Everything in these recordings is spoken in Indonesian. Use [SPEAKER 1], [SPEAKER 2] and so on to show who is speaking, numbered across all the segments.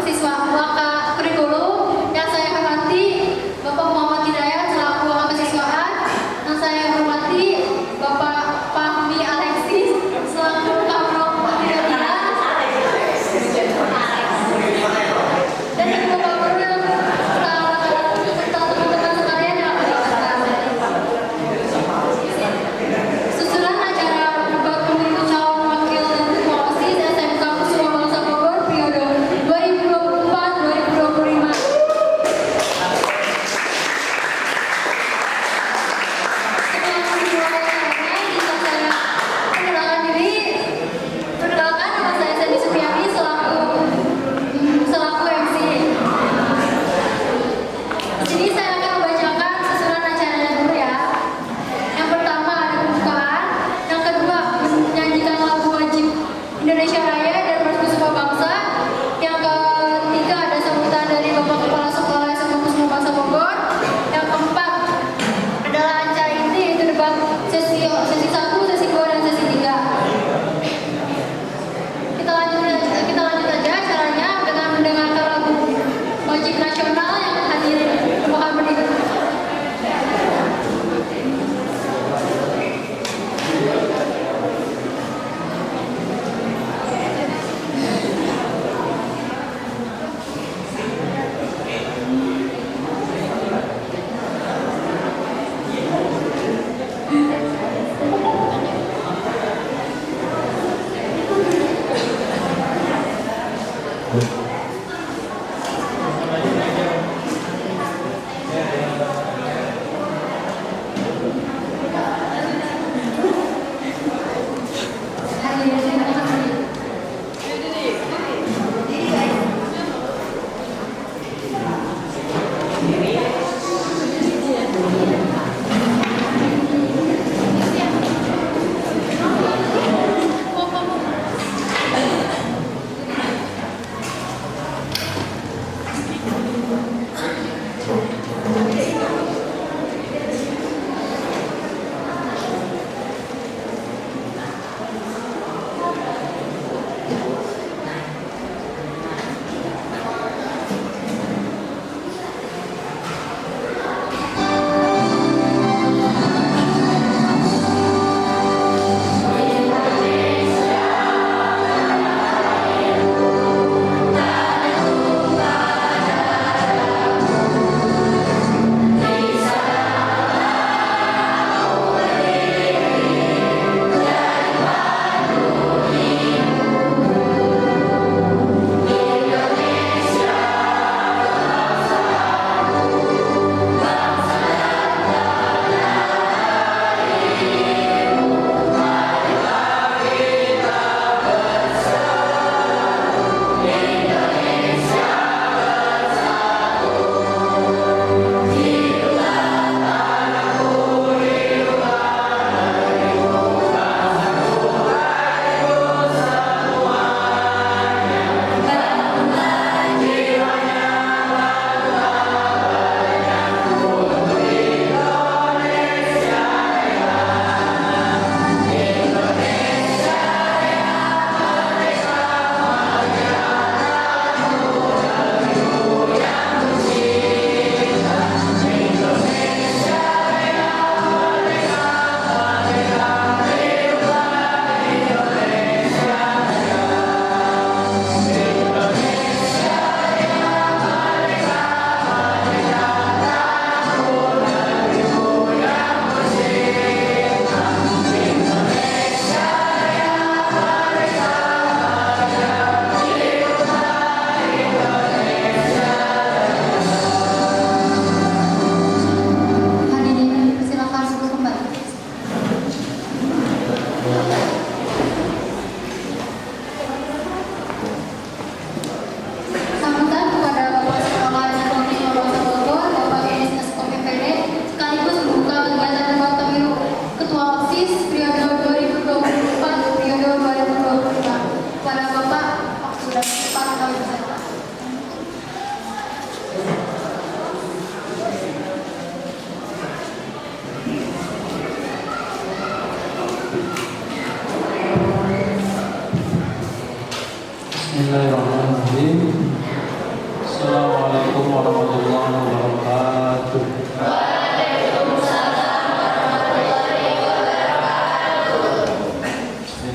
[SPEAKER 1] Siswa Waka Kurikulum, yang saya hormati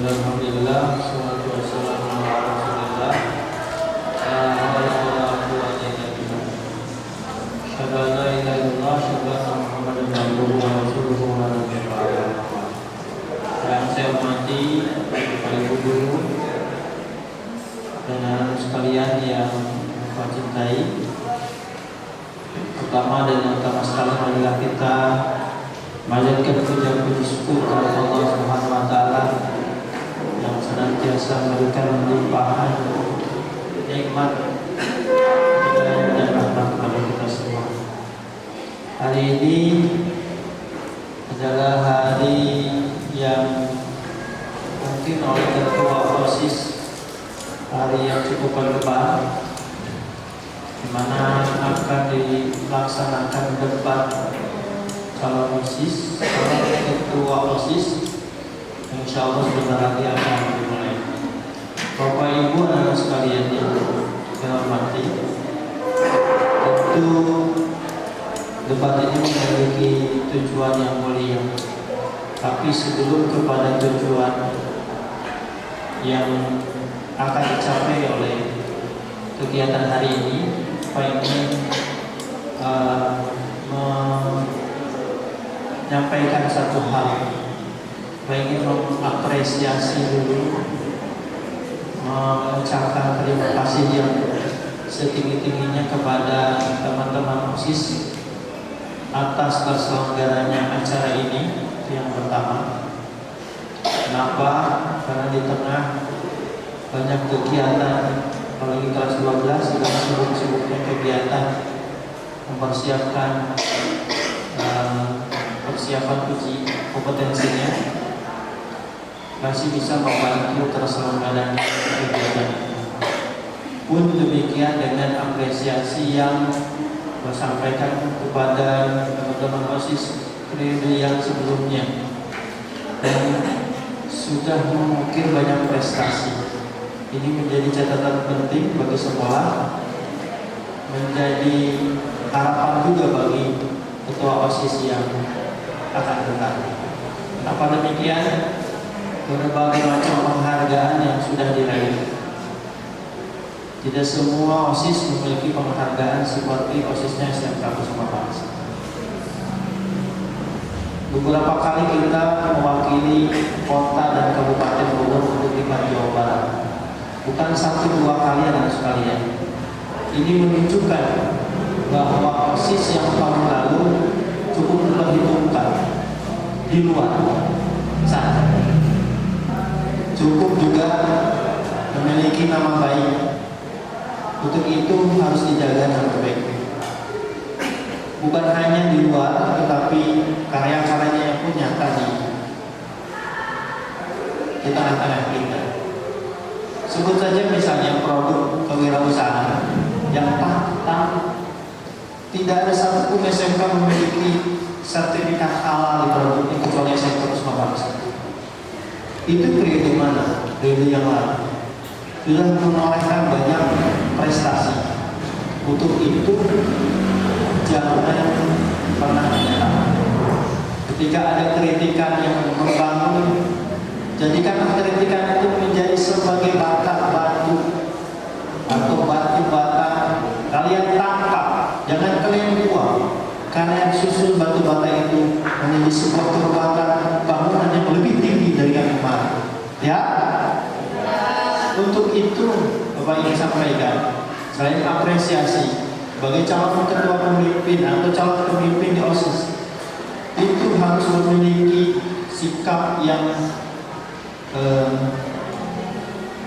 [SPEAKER 1] Alhamdulillah, wassalatu wassalamu ala Rasulillah. La haula wala quwwata illa billah. Asyhadu an la ilaha illallah, asyhadu anna Muhammadan abduhu wa rasuluhu wa nabiyyu ba'd. Yang saya hormati para guru dan anak sekalian yang saya cintai. Pertama dan yang utama sekali adalah kita menjadikan puji syukur kepada Allah Subhanahu wa taala yang senantiasa memberikan limpahan nikmat dan rahmat kepada kita semua. Hari ini adalah hari yang mungkin oleh ketua OSIS hari yang cukup berdebar, di mana akan dilaksanakan debat calon OSIS, calon ketua OSIS. Insya Allah sebentar lagi akan dimulai. Bapak Ibu anak sekalian yang saya hormati, tentu debat ini memiliki tujuan yang mulia. Tapi sebelum kepada tujuan yang akan dicapai oleh kegiatan hari ini, saya ingin menyampaikan satu hal. Saya ingin mengapresiasi dulu, mengucapkan terima kasih yang setinggi-tingginya kepada teman-teman OSIS atas terselenggaranya acara ini. Itu yang pertama. Kenapa? Karena di tengah banyak kegiatan, apalagi kelas 12 sedang sibuk-sibuknya kegiatan mempersiapkan persiapan uji kompetensinya, masih bisa membantu terselenggaranya kegiatan. Pun demikian dengan apresiasi yang disampaikan kepada teman-teman OSIS periode yang sebelumnya, dan sudah mengukir banyak prestasi. Ini menjadi catatan penting bagi sekolah, menjadi harapan juga bagi ketua OSIS yang akan datang. Apa demikian? Berbagai macam penghargaan yang sudah diraih. Tidak semua OSIS memiliki penghargaan seperti OSISnya SMK Kusuma Bangsa. Beberapa kali kita mewakili kota dan kabupaten Bogor untuk tingkat Jawa Barat. Bukan 1-2 kali anak sekalian. Ini menunjukkan bahwa OSIS yang tahun lalu cukup diperhitungkan di luar sana. Cukup juga memiliki nama baik. Untuk itu harus dijaga dengan baik. Bukan hanya di luar, tetapi karya-karyanya yang pun nyata di tengah-tengah kita. Sebut saja misalnya produk kewirausahaan yang tidak ada satupun SMK memiliki sertifikat halal di produknya kecuali SMK Kusuma Bangsa. Itu periode mana? Periode yang lalu sudah menorehkan banyak prestasi. Untuk itu jangan pernah menyerah. Ketika ada kritikan yang membangun, jadikan kritikan itu menjadi sebagai batu atau batu bata. Kalian tangkap, jangan kalian buang. Karena yang susun batu bata itu menjadi sebuah kekuatan bangunan yang lebih tinggi dari yang kemarin. Ya? Untuk itu, Bapak ingin sampaikan, saya apresiasi sebagai calon ketua pemimpin atau calon pemimpin di OSIS itu harus memiliki sikap yang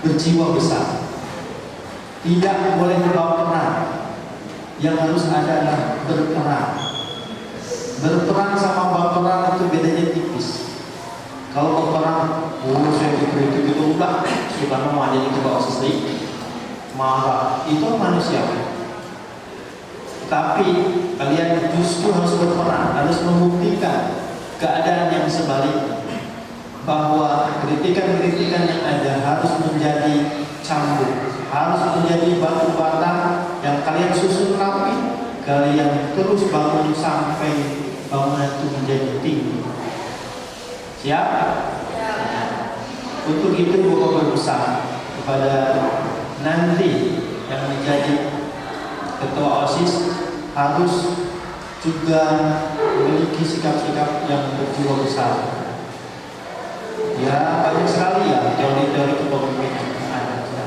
[SPEAKER 1] berjiwa besar. Tidak boleh berperang. Yang harus ada adalah berperang. Berperang sama berperang itu bedanya tipis. Kalau berperang, saya dikritik itu udah, sudah mau jadi ketua OSIS marah, itu manusiawi. Tapi kalian justru harus berperang, harus membuktikan keadaan yang sebaliknya, bahwa kritikan-kritikan yang ada harus menjadi cambuk, harus menjadi batu bata yang kalian susun rapi, kalian terus bangun sampai bangunan itu menjadi tinggi. Siap? Untuk itu Bapak berpesan kepada nanti yang menjadi ketua OSIS harus juga memiliki sikap-sikap yang berjiwa besar. Ya, banyak sekali ya teori-teori kepemimpinan yang ada.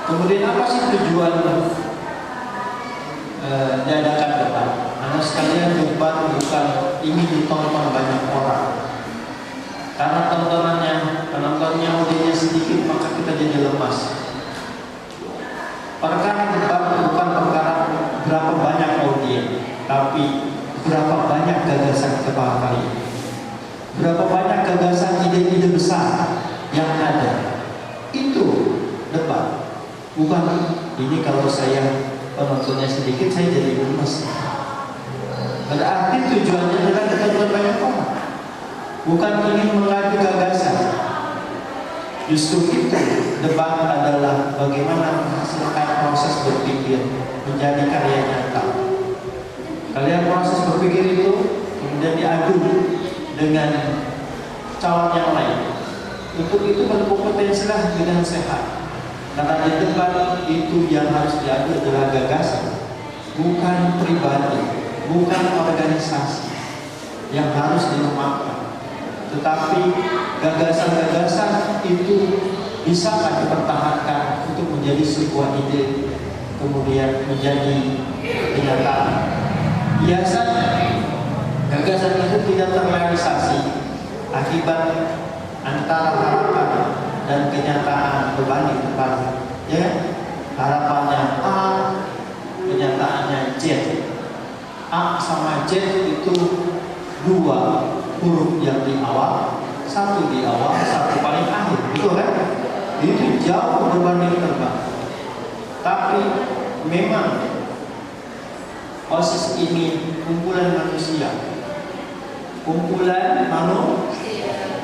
[SPEAKER 1] Kemudian apa sih tujuan diadakan debat? Karena sekalian debat bukan ingin ditonton banyak orang. Karena penontonnya audionya sedikit, maka kita jadi lemas. Perkara debat bukan perkara berapa banyak audiens, tapi berapa banyak gagasan kepala kalian. Berapa banyak gagasan ide-ide besar yang ada. Itu debat. Bukan ini kalau saya penontonnya sedikit saya jadi lemas. Berarti tujuannya adalah ketemu banyak orang. Bukan ingin mengadu gagasan. Justru itu debat adalah bagaimana menghasilkan proses berpikir menjadi karya nyata. Kalian proses berpikir itu kemudian diadu dengan calon yang lain. Untuk itu berkompetensilah dengan sehat. Karena di debat itu yang harus diadu adalah gagasan, bukan pribadi, bukan organisasi yang harus dilemahkan. Tetapi gagasan-gagasan itu bisa dipertahankan untuk menjadi sebuah ide, kemudian menjadi kenyataan. Biasanya gagasan itu tidak terrealisasi akibat antara harapan dan kenyataan berbanding terbalik. Ya, harapannya A, kenyataannya Z. A sama Z itu dua huruf yang di awal, satu di awal, satu paling akhir, betul kan? Itu jauh berbanding terbalik. Tapi memang OSIS ini kumpulan manusia, kumpulan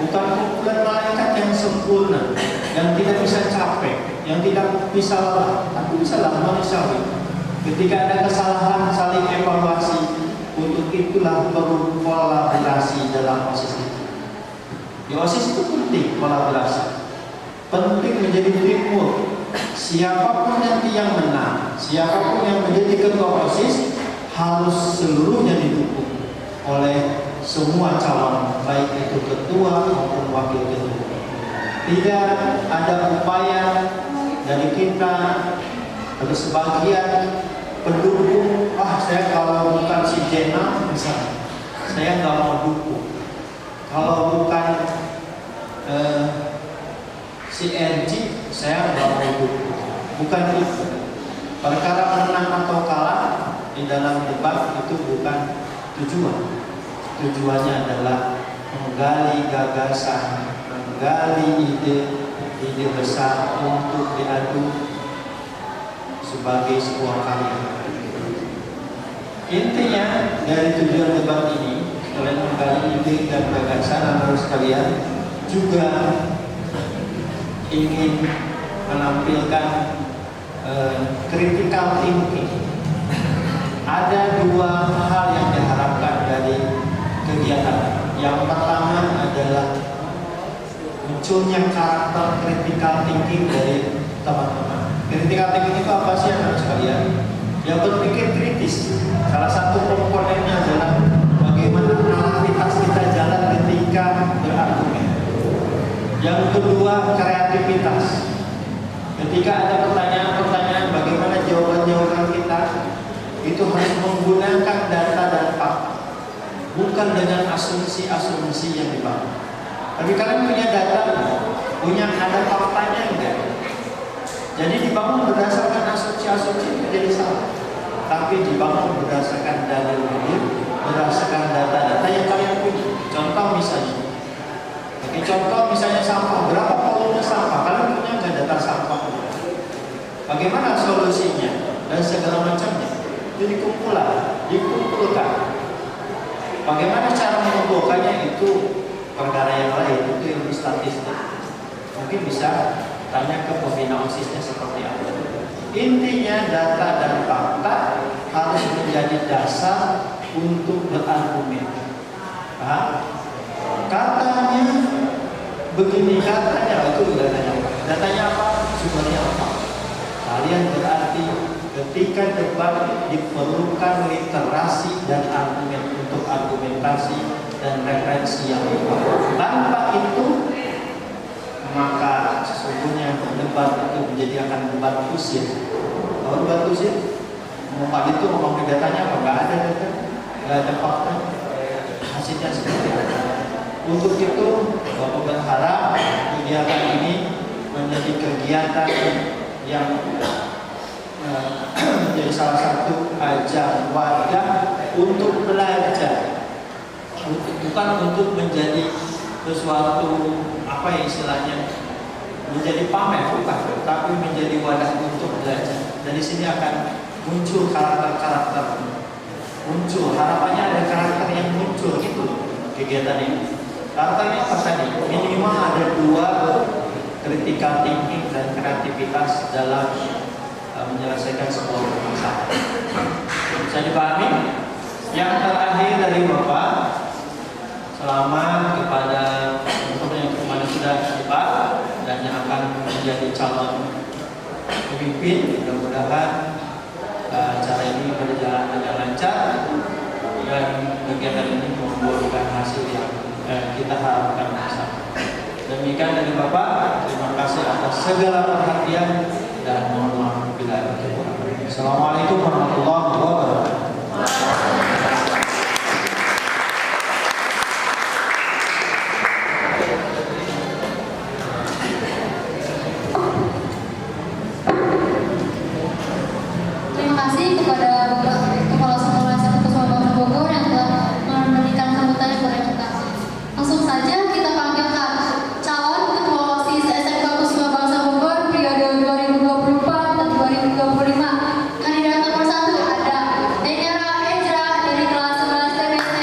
[SPEAKER 1] bukan kumpulan malaikat yang sempurna, yang tidak bisa capek, yang tidak bisa lelah, tapi bisa manusiawi. Ketika ada kesalahan saling evaluasi. Untuk itulah perlu kolaborasi dalam OSIS itu. Di OSIS itu penting kolaborasi, penting menjadi teamwork. Siapapun nanti yang menang, siapapun yang menjadi ketua OSIS harus seluruhnya didukung oleh semua calon, baik itu ketua maupun wakil ketua. Tidak ada upaya dari kita atau sebagian pendukung, saya kalau bukan si Jenal misalnya, saya nggak mau dukung. Kalau bukan si RG, saya nggak mau dukung. Bukan itu. Perkara menang atau kalah di dalam debat itu bukan tujuan. Tujuannya adalah menggali gagasan, menggali ide besar untuk diadu sebagai sebuah karya. Intinya dari tujuan debat ini, selain menggali ide dan gagasan, harus kalian juga ingin menampilkan critical thinking. Ada dua hal yang diharapkan dari kegiatan. Yang pertama adalah munculnya karakter critical thinking dari teman-teman. Critical thinking itu apa sih anak sekalian? Yang berpikir kritis. Salah satu komponennya adalah bagaimana analitas kita jalan ketika berargumen. Yang kedua, kreativitas. Ketika ada pertanyaan-pertanyaan, bagaimana jawaban-jawaban kita itu harus menggunakan data dan fakta, bukan dengan asumsi-asumsi yang dibangun. Tapi kalian punya data, punya ada faktanya enggak? Jadi dibangun berdasarkan asumsi-asumsi menjadi salah. Tapi dibangun berdasarkan dalil-dalil, berdasarkan data-data yang kalian punya. Contoh misalnya, sampah. Berapa volume sampah? Kalian punya nggak data sampah? Bagaimana solusinya dan segala macamnya? Itu dikumpulkan. Bagaimana cara mengumpulkannya itu perkara yang lain, itu ilmu statistik. Mungkin bisa tanya ke pembina OSISnya seperti apa. Intinya data dan fakta harus menjadi dasar untuk berargumen. Katanya begini katanya, itu datanya. Datanya apa? Sumbernya apa? Kalian berarti ketika debat diperlukan literasi dan argumen untuk argumentasi dan referensi yang kuat. Tanpa itu maka sesungguhnya debat itu menjadi akan debat kusir. Kalau debat kusir, mau itu ngomong datanya apa? Nggak ada data, nggak ada fakta. Hasilnya seperti apa? Untuk itu Bapak berharap kegiatan ini menjadi kegiatan yang menjadi salah satu ajang wadah untuk belajar, bukan untuk menjadi sesuatu apa ya istilahnya menjadi pamer, bukan, tapi menjadi wadah untuk belajar. Dan di sini akan muncul karakter-karakter, muncul harapannya ada karakter yang muncul gitu kegiatan ini. Karakternya apa tadi? Minimal ada 2 critical thinking dan kreativitas dalam menyelesaikan sebuah masalah. Bisa dipahami? Yang terakhir dari Bapak, selamat kepada untuk yang kemarin sudah tiba dan yang akan menjadi calon pemimpin. Mudah-mudahan acara ini berjalan dengan lancar dan kegiatan ini membuahkan hasil yang kita harapkan bersama. Demikian dari Bapak, terima kasih atas segala perhatian dan mohon maaf bila ada kekurangan. Assalamualaikum warahmatullahi wabarakatuh.
[SPEAKER 2] Terima kasih kepada Bapak Kepala Sekolah Eksekutif Kabupaten Bogor yang telah memberikan sambutan kepada kita. Langsung saja kita panggilkan calon Ketua OSIS SMK Kusuma Bangsa Bogor periode 2024 dan 2025. Kandidat nomor 1 ada Denera Ezra dari kelas 11 TBC.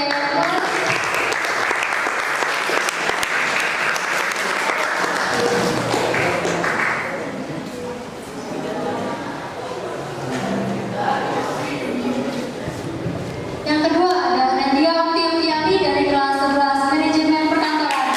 [SPEAKER 2] Yang kedua ada Nadia Oktiviani dari kelas 11 Manajemen Perkantoran.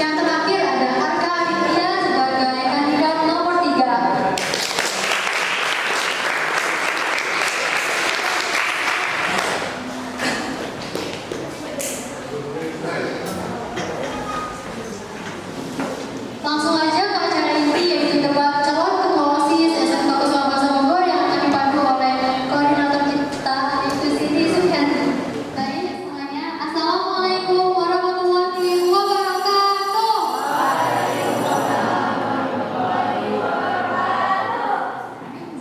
[SPEAKER 2] Yang terakhir ada Arka Aditya sebagai kandidat nomor 3. Langsung aja ke acara inti yaitu debat calon Ketua OSIS SMK Kusuma Bangsa Bogor yang akan dipandu oleh koordinator kita yaitu Siti Sufianti. Baik semuanya, Assalamualaikum warahmatullahi wabarakatuh.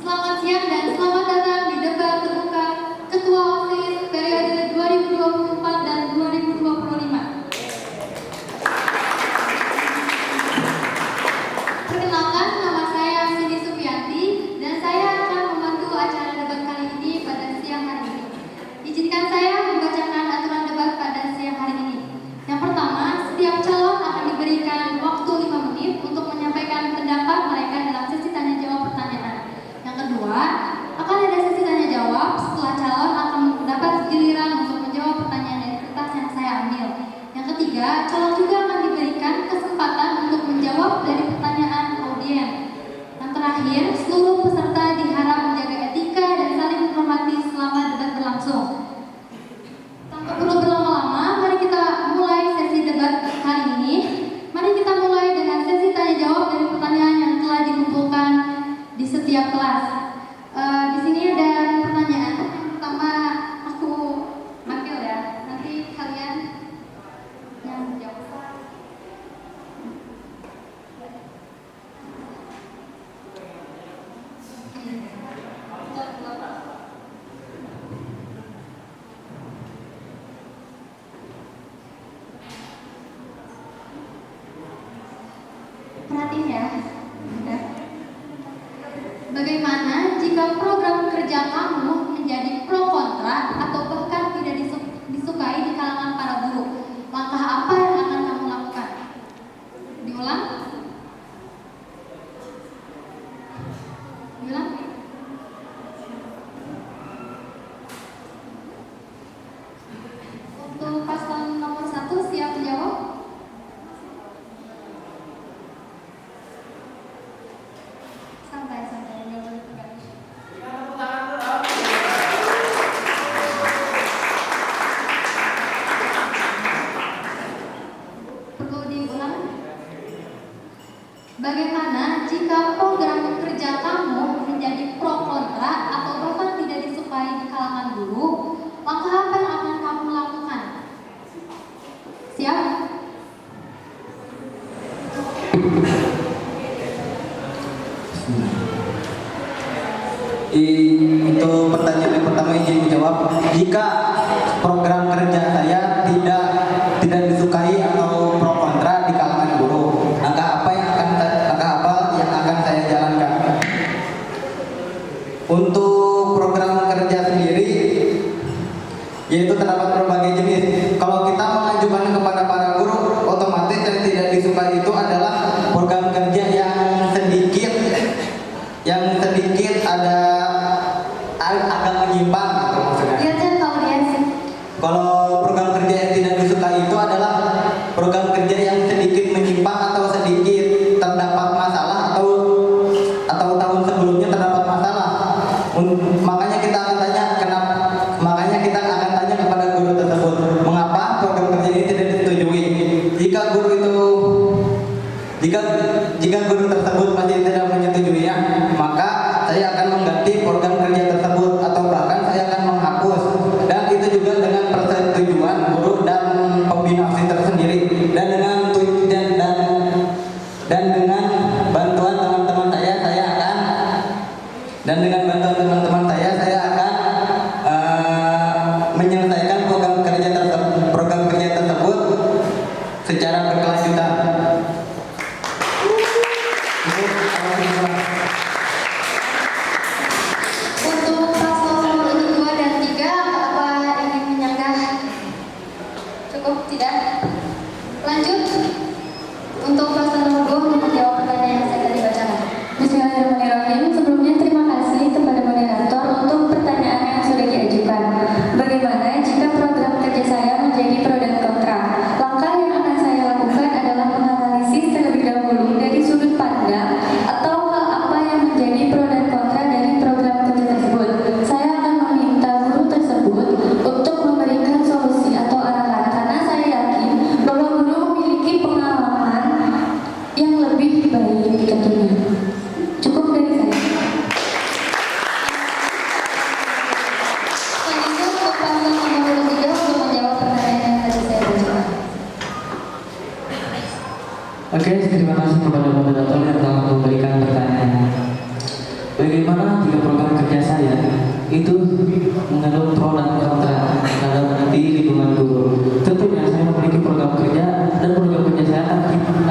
[SPEAKER 2] Selamat siang dan selamat datang di debat terbuka Ketua OSIS periode 2024 dan 2025. Perkenalkan, nama saya Siti Sufianti dan saya akan membantu acara debat kali ini pada siang hari ini. Izinkan saya membacakan aturan debat pada siang hari ini. Yang pertama, setiap calon akan diberikan waktu 5 menit untuk menyampaikan pendapat mereka dalam sesi tanya jawab pertanyaan. Yang kedua, akan ada sesi tanya jawab setelah calon akan mendapat giliran untuk menjawab pertanyaan dari kertas yang saya ambil. Yang ketiga, calon juga akan diberikan kesempatan untuk menjawab dari pertanyaan audiens. Yang terakhir, seluruh peserta diharap menjaga etika dan saling menghormati selama debat berlangsung. Tanpa perlu berlama-lama, mari kita mulai sesi debat kali ini. Mari kita mulai dengan sesi tanya jawab dari pertanyaan yang telah dikumpulkan di setiap kelas. Di sini ada pertanyaan. Yang pertama aku panggil ya. Nanti kalian yang jawab. Perhatiin ya. Bagaimana jika program kerja kamu menjadi pro kontra atau bahkan tidak disukai di kalangan para buruh? Langkah apa yang akan kamu lakukan? Diulang. Bagaimana jika program kerja kamu menjadi pro kontra atau bahkan tidak disukai di kalangan guru? Langkah apa yang akan kamu lakukan? Siap?
[SPEAKER 3] Untuk pertanyaan yang pertama izin menjawab. Jika program kerja saya tidak disukai atau pro kontra di kalangan guru, langkah apa yang akan saya jalankan? Untuk program kerja sendiri, yaitu terdapat berbagai jenis. Kalau kita mengajukan kepada para guru, otomatis yang tidak disukai itu adalah program kerja yang sedikit ada agak menyimpang gitu maksudnya.
[SPEAKER 2] Lihat kan audiens.
[SPEAKER 3] Kalau program kerja yang tidak disukai itu adalah program kerja yang sedikit menyimpang atau sedikit terdapat masalah atau tahun sebelumnya terdapat masalah. Makanya kita akan tanya kepada guru tersebut, mengapa program kerja ini tidak disetujui. Jika guru tersebut masih tidak menyetujuinya, maka saya akan mengganti program kerja tersebut atau bahkan saya akan menghapus. Dan itu juga dengan persetujuan guru dan pembina OSIS tersendiri, dan dengan bantuan teman-teman saya akan menyelesaikan program kerja tersebut secara berkelanjutan.
[SPEAKER 2] Untuk paslon nomor 2 dan 3, apa ingin menyanggah? Cukup tidak? Lanjut. Untuk paslon nomor 2 untuk menjawab pertanyaan yang saya tadi bacakan.
[SPEAKER 4] Bismillahirrahmanirrahim. Sebelumnya terima kasih kepada moderator untuk pertanyaan yang sudah diajukan. Bagaimana jika program kerja saya menjadi pro dan kontra? Langkah yang akan saya lakukan adalah menganalisis terlebih dahulu dari sudut pandang atau hal apa yang menjadi pro dan kontra dari program kerja tersebut. Saya akan meminta guru tersebut untuk memberikan solusi atau arahan, karena saya yakin bahwa guru memiliki pengalaman yang lebih baik tentunya. Cukup dari saya.
[SPEAKER 2] Selanjutnya untuk paslon nomor 3 untuk menjawab pertanyaan yang tadi saya bacakan.
[SPEAKER 5] Oke, terima kasih kepada moderator yang telah memberikan pertanyaan. Bagaimana jika program kerja saya itu mengandung pro dan kontra terhadap di lingkungan guru? Tentunya saya memiliki program kerja dan program kerja saya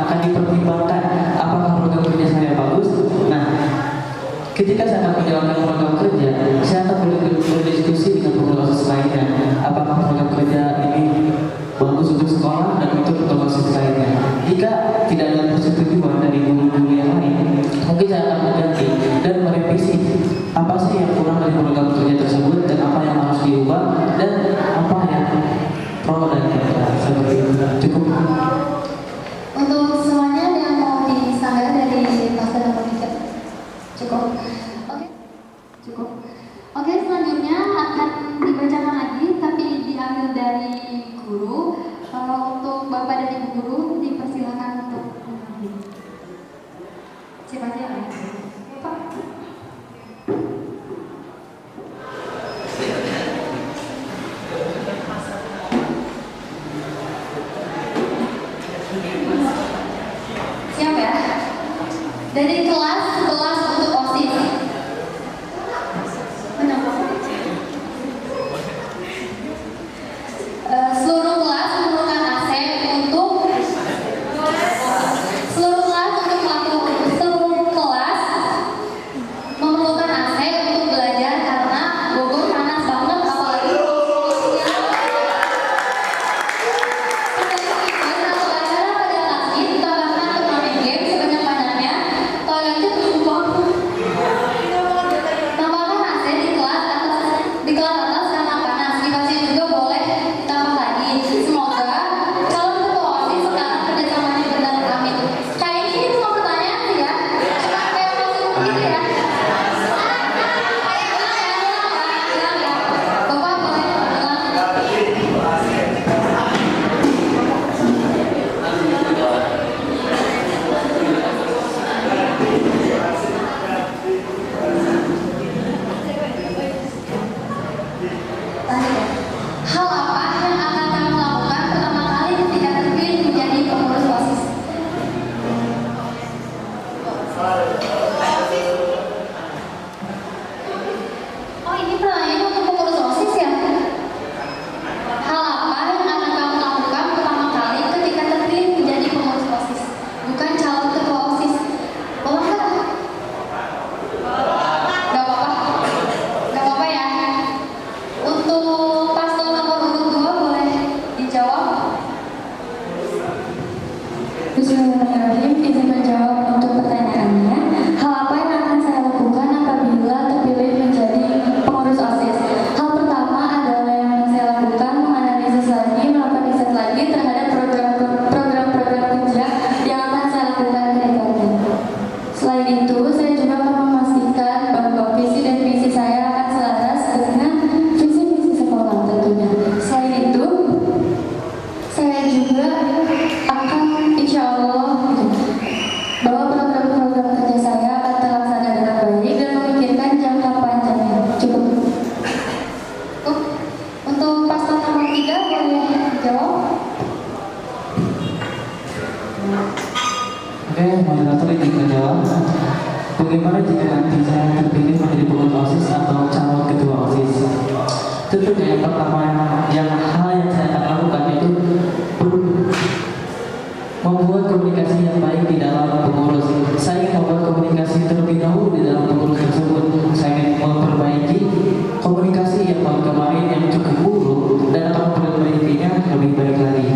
[SPEAKER 5] akan dipertimbangkan apakah program kerja saya bagus. Nah, ketika saya akan menjalankan program kerja, saya akan berdiskusi dengan pengurus OSIS lainnya. Apakah program kerja ini bagus untuk sekolah dan untuk pengurus OSIS lainnya? Jika tidak ada persetujuan dari guru-guru yang lain, mungkin saya akan mengganti dan merevisi apa sih yang kurang dari program kerja tersebut dan apa yang harus diubah dan apa yang pro dan kontra. Seperti itu. Cukup.
[SPEAKER 2] Untuk semuanya ada yang mau disanggah dari paslon nomor 3? Cukup. Oke. Cukup. Oke, selanjutnya akan dibacakan lagi tapi diambil dari guru. Untuk Bapak dan Ibu guru dipersilakan untuk siapa sih yang Pak? Siap ya? Dari kelas untuk OSIS. Seluruh kelas memerlukan AC untuk memerlukan AC untuk belajar karena Bogor panas banget, apalagi atau acara pada pagi ditambahkan turnamen game sebanyak-banyaknya, toiletnya terbuka
[SPEAKER 5] Oke, moderator izin menjawab. Bagaimana jika nanti saya terpilih menjadi pengurus OSIS atau calon ketua OSIS? Tentunya yang pertama hal yang saya akan lakukan itu membuat komunikasi yang baik di dalam pengurus. Saya ingin membuat komunikasi terlebih dahulu di dalam pengurus tersebut. Saya ingin memperbaiki komunikasi yang tahun kemarin yang cukup buruk dan akan memperbaikinya lebih baik lagi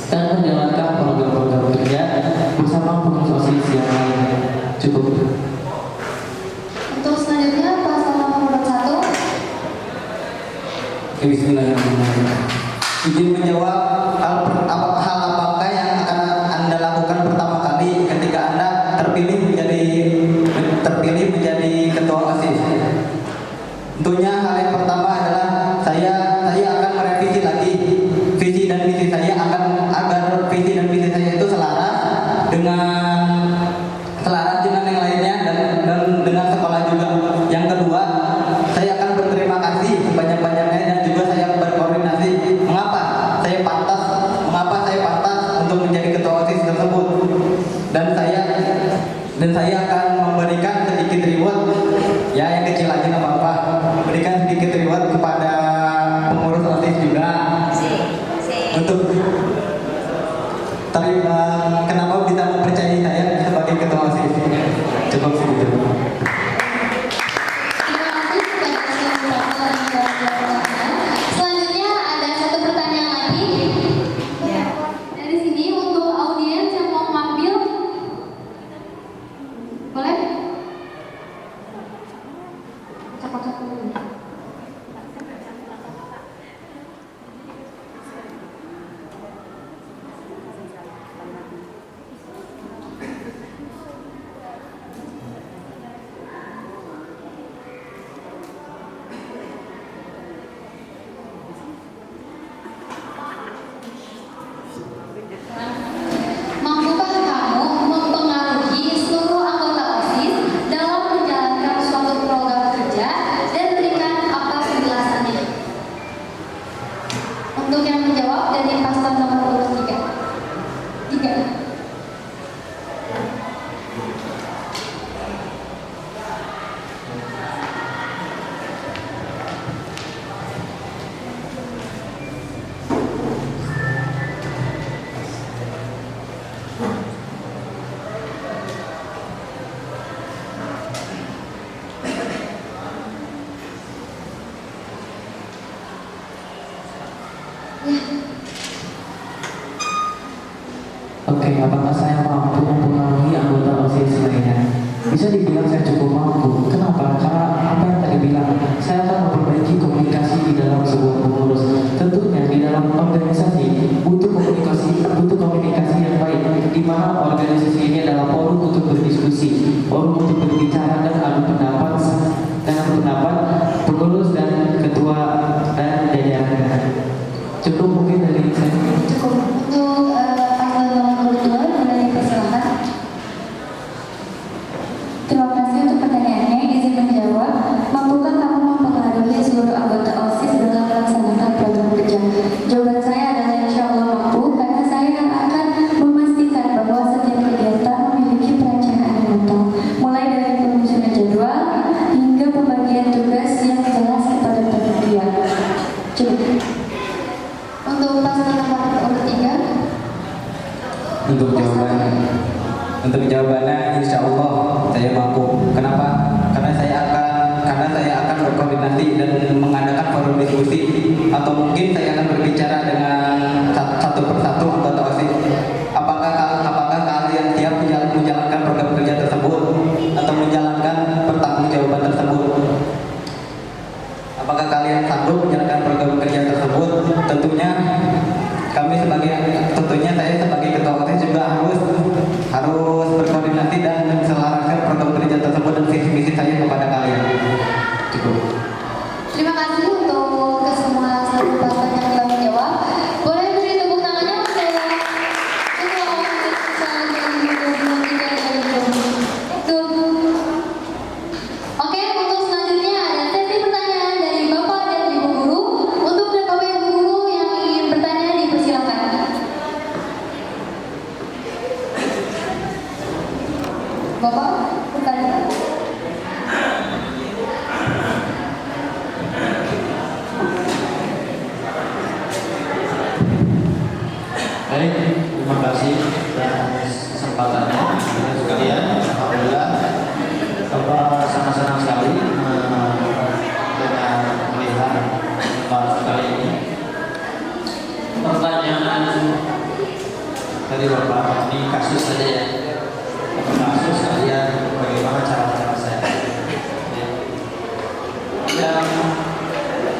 [SPEAKER 5] dan menjalankan program-program kerja bersama pengurus OSIS yang lain. Cukup.
[SPEAKER 2] Untuk selanjutnya pasangan nomor 1.
[SPEAKER 3] Bismillahirrahmanirrahim. Izin menjawab hal apakah yang akan Anda lakukan pertama kali ketika Anda terpilih menjadi ketua OSIS. Tentunya hal yang pertama adalah saya akan merevisi lagi visi dan misi saya agar visi dan misi saya itu selaras dengan yang lainnya dan dengan sekolah juga. Yang kedua, saya akan berterima kasih sebanyak-banyaknya dan juga saya berkoordinasi mengapa saya pantas untuk menjadi ketua OSIS tersebut, dan saya akan memberikan sedikit reward, ya yang kecil aja nggak apa-apa, berikan sedikit reward kepada pengurus OSIS juga untuk terima. Kenapa bisa mempercayai saya sebagai ketua OSIS? Cukup segitu.
[SPEAKER 2] Terima kasih kepada moderator yang telah menjawabkan. Selanjutnya ada satu pertanyaan lagi. Dari sini untuk audiens yang mau mengambil, boleh? Cakap-cakap dulu. Mampukah kamu mempengaruhi seluruh anggota OSIS dalam menjalankan suatu program kerja dan berikan apa penjelasannya? Untuk yang menjawab dari paslon nomor urut 3.
[SPEAKER 5] Oke, apakah saya mampu mempengaruhi anggota OSIS lainnya? Bisa dibilang saya cukup mampu. Kenapa? Karena apa yang tadi bilang, saya akan memperbaiki komunikasi di dalam sebuah pengurus. Tentunya di dalam organisasi butuh komunikasi yang baik, di mana organisasi ini adalah forum untuk berdiskusi, forum untuk berbicara dan adu pendapat pengurus dan ketua dan jajaran. Cukup mungkin dari saya.
[SPEAKER 2] Cukup. Untuk paslon nomor urut 2 boleh dipersilakan.
[SPEAKER 4] Terima kasih untuk pertanyaannya. Izin menjawab. Mampukah kamu mempengaruhi seluruh anggota OSIS dalam melaksanakan program kerja? Jawaban saya adalah insya Allah mampu, karena saya akan memastikan bahwa setiap kegiatan memiliki perencanaan yang matang, mulai dari penyusunan jadwal hingga pembagian tugas yang jelas kepada panitia. Cukup.
[SPEAKER 2] Untuk paslon nomor urut 3.
[SPEAKER 3] Untuk jawabannya insya Allah saya mampu. Kenapa? Karena saya akan berkoordinasi dan mengadakan forum diskusi, atau mungkin saya akan berbicara dengan satu persatu anggota OSIS. Apakah kalian siap menjalankan program kerja tersebut atau menjalankan pertanggungjawaban tersebut? Apakah kalian sanggup menjalankan program kerja tersebut? Tentunya saya sebagai ketua OSIS juga harus berkoordinasi dan menselaraskan program kerja tersebut dan visi misi saya kepada kalian. Cukup.
[SPEAKER 2] Terima kasih untuk kesemua seluruh paslon yang telah menjawab. Boleh beri tepuk tangannya untuk Bapak bertanya.
[SPEAKER 1] Baik, terima kasih atas kesempatannya. Saudara sekalian, alhamdulillah Bapak sangat senang sekali dengan melihat bahas kali ini. Pertanyaan dari Bapak ini kasus saja ya. Kasus kalian bagaimana cara saya? Yang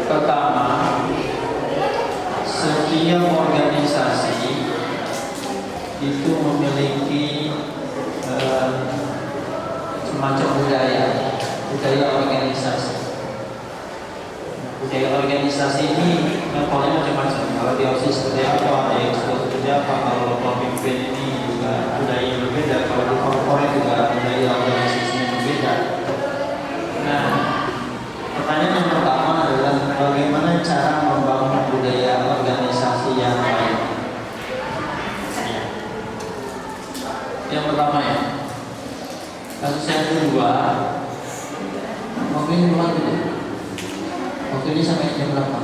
[SPEAKER 1] pertama, setiap organisasi itu memiliki semacam budaya organisasi. Budaya organisasi ini levelnya macam-macam. Kalau di OSIS seperti apa, di ekskul seperti apa, kalau pemimpin ini juga budaya yang berbeda, kalau di korporat juga budaya organisasinya berbeda. Nah, pertanyaan yang pertama adalah bagaimana cara membangun budaya organisasi yang baik. Yang pertama ya. Kasus yang kedua, mungkin dulu dulu. Waktu ini sampai jam berapa?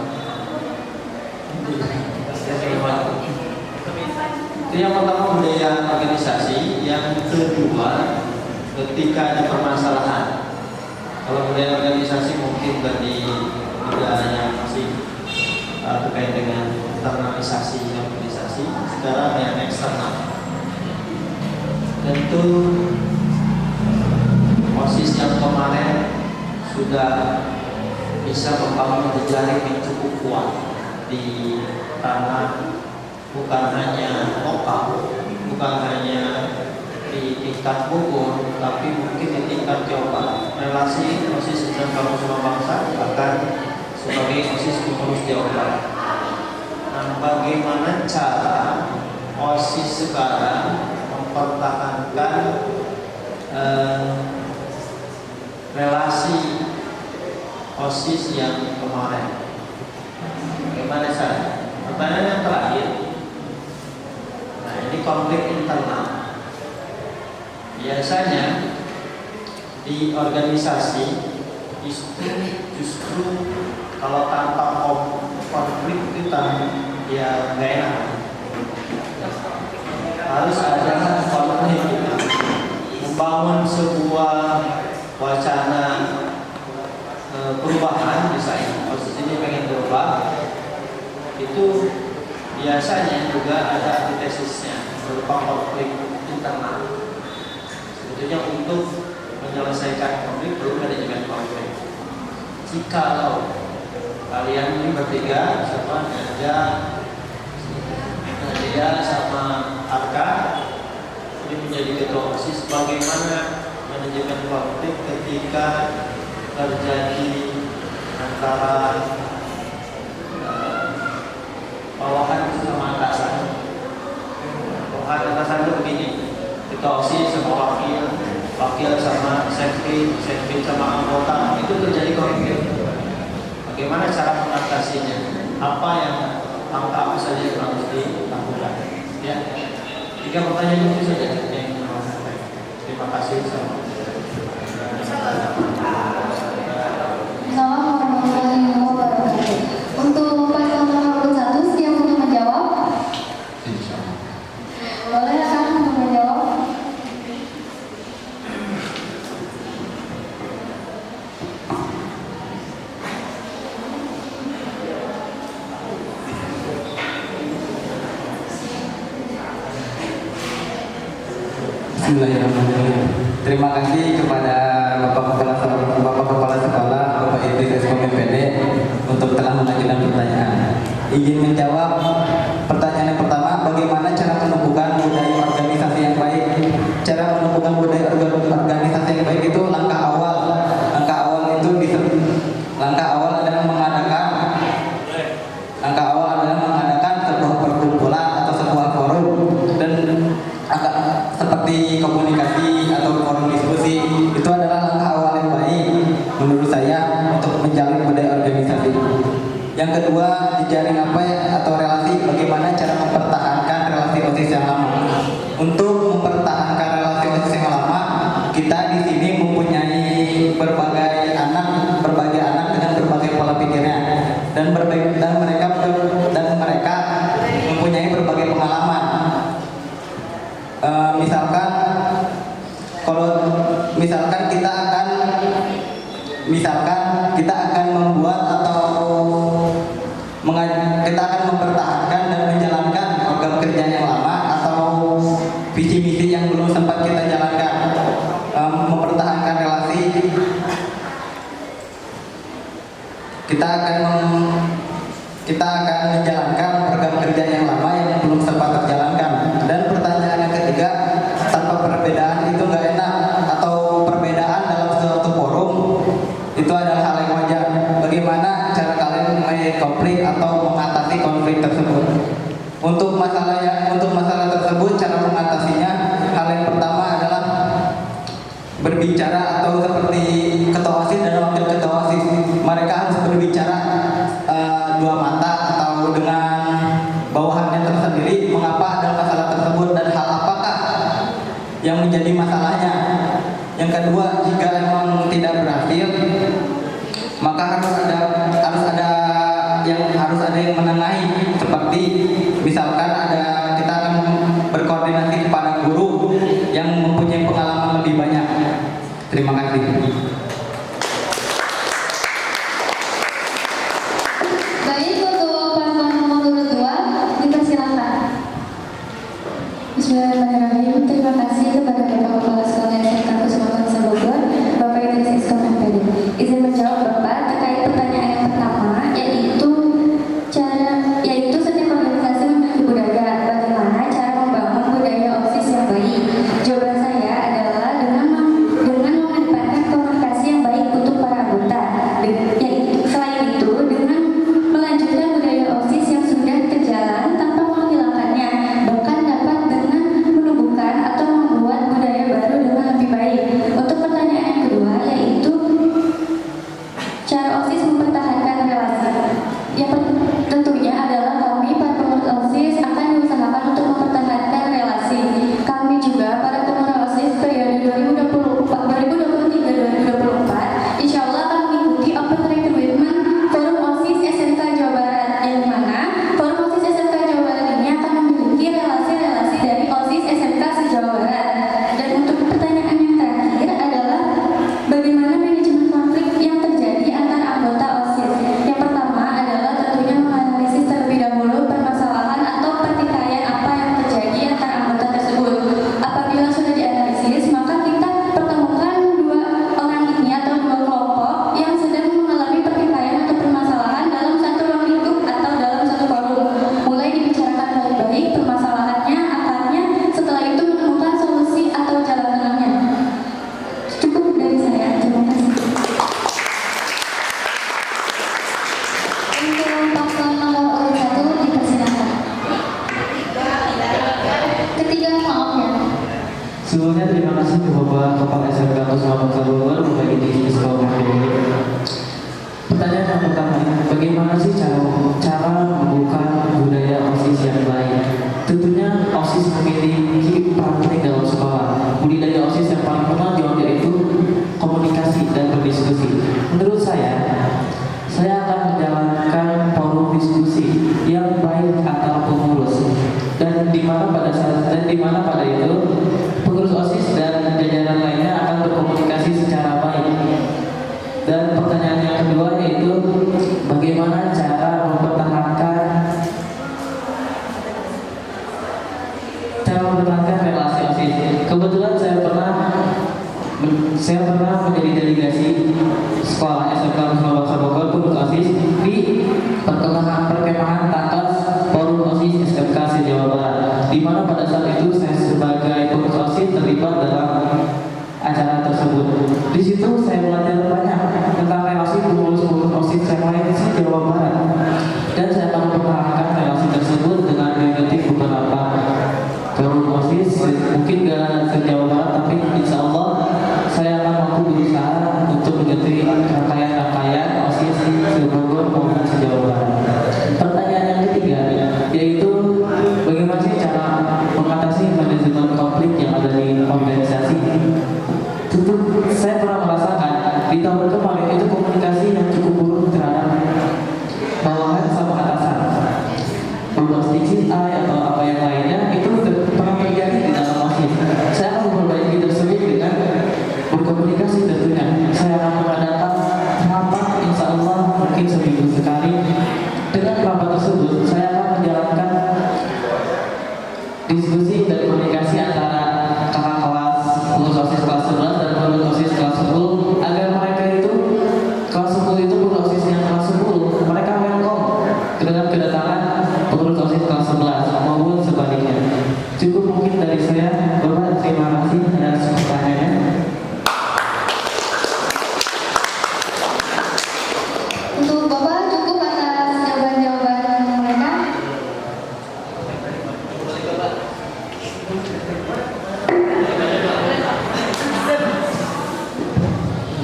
[SPEAKER 1] Itu yang pertama budaya organisasi. Yang kedua, ketika ada permasalahan. Kalau budaya organisasi mungkin tadi budaya yang masih terkait dengan internalisasi organisasi. Sekarang yang eksternal. Tentu OSIS yang kemarin sudah bisa membangun jejaring yang cukup kuat di tanah bukan hanya lokal, bukan hanya di tingkat Bogor, tapi mungkin di tingkat Jawa Barat. Relasi OSIS dengan Kampus Bangsa bahkan sebagai OSIS pengurus Jawa Barat. Nah, bagaimana cara OSIS sekarang mempertahankan relasi OSIS yang kemarin? Bagaimana cara? Pertanyaan yang terakhir. Nah, ini konflik internal. Biasanya di organisasi justru kalau tanpa konflik kita ya nggak enak. Harus ada konflik, membangun sebuah wacana perubahan, misalnya OSIS ini pengen berubah, itu biasanya juga ada antitesisnya berupa konflik internal. Sebetulnya untuk menyelesaikan konflik perlu manajemen konflik. Jikalau kalian ini bertiga sama Nadia sama Arka ini menjadi ketua OSIS, bagaimana manajemen konflik ketika terjadi antara bawahan sama atasan. Bawahan atasan itu begini, ketua OSIS sama wakil sama sekvin sama anggota, itu terjadi konflik. Bagaimana cara mengatasinya? Apa saja yang harus dilakukan? Ya, 3 pertanyaan itu saja yang mau saya sampaikan. Terima kasih.
[SPEAKER 2] Assalamualaikum warahmatullahi wabarakatuh. Untuk paslon nomor 1 siap untuk menjawab? Boleh kan untuk menjawab?
[SPEAKER 3] Bismillahirrahmanirrahim. Terima kasih kepada Bapak Kepala Sekolah, Bapak Idris Eskom MPD untuk telah mengajukan pertanyaan. Izin menjawab pertanyaan yang pertama, bagaimana cara menumbuhkan budaya organisasi yang baik? Cara menumbuhkan budaya organisasi yang baik itu langkah awal adalah mengadakan sebuah perkumpulan atau sebuah forum, dan seperti komunikasi atau forum diskusi itu adalah langkah awal yang baik menurut saya untuk menjalin budaya organisasi. Yang kedua, jejaring atau relasi, bagaimana cara mempertahankan relasi OSIS yang lama. Untuk mempertahankan relasi OSIS yang lama, kita di sini mempunyai berbagai anak dengan berbagai pola pikirnya dan mereka mempunyai berbagai pengalaman. Misalkan kita akan membuat atau kita akan mempertahankan dan menjalankan program kerja yang lama atau visi misi yang belum sempat kita jalankan, mempertahankan relasi. Kita akan menjalankan program kerja yang lama yang belum sempat terjalankan. Dan pertanyaan yang ketiga, tanpa perbedaan itu nggak enak, atau perbedaan dalam suatu forum itu adalah hal yang wajar. Bagaimana cara kalian mengakhiri konflik atau mengatasi konflik tersebut? Untuk masalah tersebut, cara mengatasinya, hal yang pertama adalah berbicara, atau seperti ketua OSIS dan wakil ketua OSIS, mereka harus berbicara dua mata atau dengan bawahannya tersendiri mengapa ada masalah tersebut dan hal apakah yang menjadi masalahnya. Yang kedua, jika memang tidak berhasil, maka harus ada yang menengahi, seperti misalkan kita akan berkoordinasi kepada guru yang mempunyai pengalaman lebih banyak. Terima kasih.
[SPEAKER 2] Baik, untuk paslon nomor urut 2 dipersilakan.
[SPEAKER 4] Bismillahirrahmanirrahim. Terima kasih kepada Bapak Kepala Sekolah SMK Kusuma Bangsa Bogor, Bapak Idris Iskom MPD. Izin menjawab Bapak terkait pertanyaan yang pertama, yaitu setiap organisasi memiliki budaya. Bagaimana cara membangun budaya OSIS yang baik? Jawaban saya adalah dengan mengedepankan komunikasi yang baik untuk para anggota. Selain itu, dengan melanjutkan budaya OSIS yang sudah terjalan tanpa menghilangkannya, bahkan dapat dengan menumbuhkan atau membuat budaya baru dengan lebih baik. Untuk pertanyaan yang kedua, yaitu cara OSIS mempertahankan relasi. Tentunya adalah kami para pengurus OSIS akan diusahakan untuk mempertahankan relasi. Kami juga para pengurus OSIS periode 2023-2024 insya Allah akan mengikuti open recruitment forum OSIS SMK Jawa Barat, yang dimana forum OSIS SMK Jawa Barat ini akan memiliki relasi-relasi dari OSIS SMK se-Jawa Barat. Dan untuk pertanyaan yang terakhir adalah bagaimana manajemen konflik yang terjadi antara anggota OSIS. Yang pertama adalah tentunya menganalisis terlebih dahulu permasalahan atau pertikaian apa yang terjadi antara anggota tersebut. Apabila sudah dianalisis, maka kita pertemukan dua orang ini atau dua kelompok yang sedang mengalami pertikaian atau permasalahan dalam satu ruang lingkup atau dalam satu forum. Mulai dibicarakan baik-baik permasalahannya, akarnya, setelah itu menemukan solusi atau jalan tengahnya. Cukup dari saya, terima kasih.
[SPEAKER 2] Untuk paslon nomor urut 1 dipersilakan. Ketiga, maaf ya.
[SPEAKER 5] Sebelumnya terima kasih ke Bapak Kepala SMK Kusuma Bangsa Bogor, Bapak Idris Iskom MPD. Pertanyaan yang pertama, bagaimana sih cara membuka budaya OSIS yang baik? Tentunya OSIS memiliki peran penting dalam sekolah. Budaya OSIS yang paling menonjol yaitu komunikasi dan berdiskusi. Menurut saya akan menjalankan forum diskusi yang baik antara pengurus, dan di mana pada itu pengurus OSIS dan jajaran lainnya akan berkomunikasi secara baik. Dan pertanyaan yang kedua yaitu bagaimana cara mempertahankan relasi OSIS. Kebetulan saya pernah menjadi delegasi sekolah SMK Kusuma Bangsa Bogor pengurus OSIS di perkemahan Tantas Forum OSIS SMK se-Jawa Barat, di mana pada saat itu saya sebagai pengurus OSIS terlibat dalam acara tersebut. Di situ saya belajar banyak tentang relasi pengurus-pengurus OSIS yang lain di Jawa Barat, dan saya akan mempertahankan relasi tersebut dengan mengikuti beberapa forum OSIS, mungkin gak se-Jawa Barat, tapi insya Allah saya akan mampu berusaha untuk mengikuti rangkaian OSIS se-Bogor maupun se-Jawa Barat. Pertanyaan yang ketiga yaitu bagaimana sih cara mengatasi manajemen konflik yang ada di organisasi?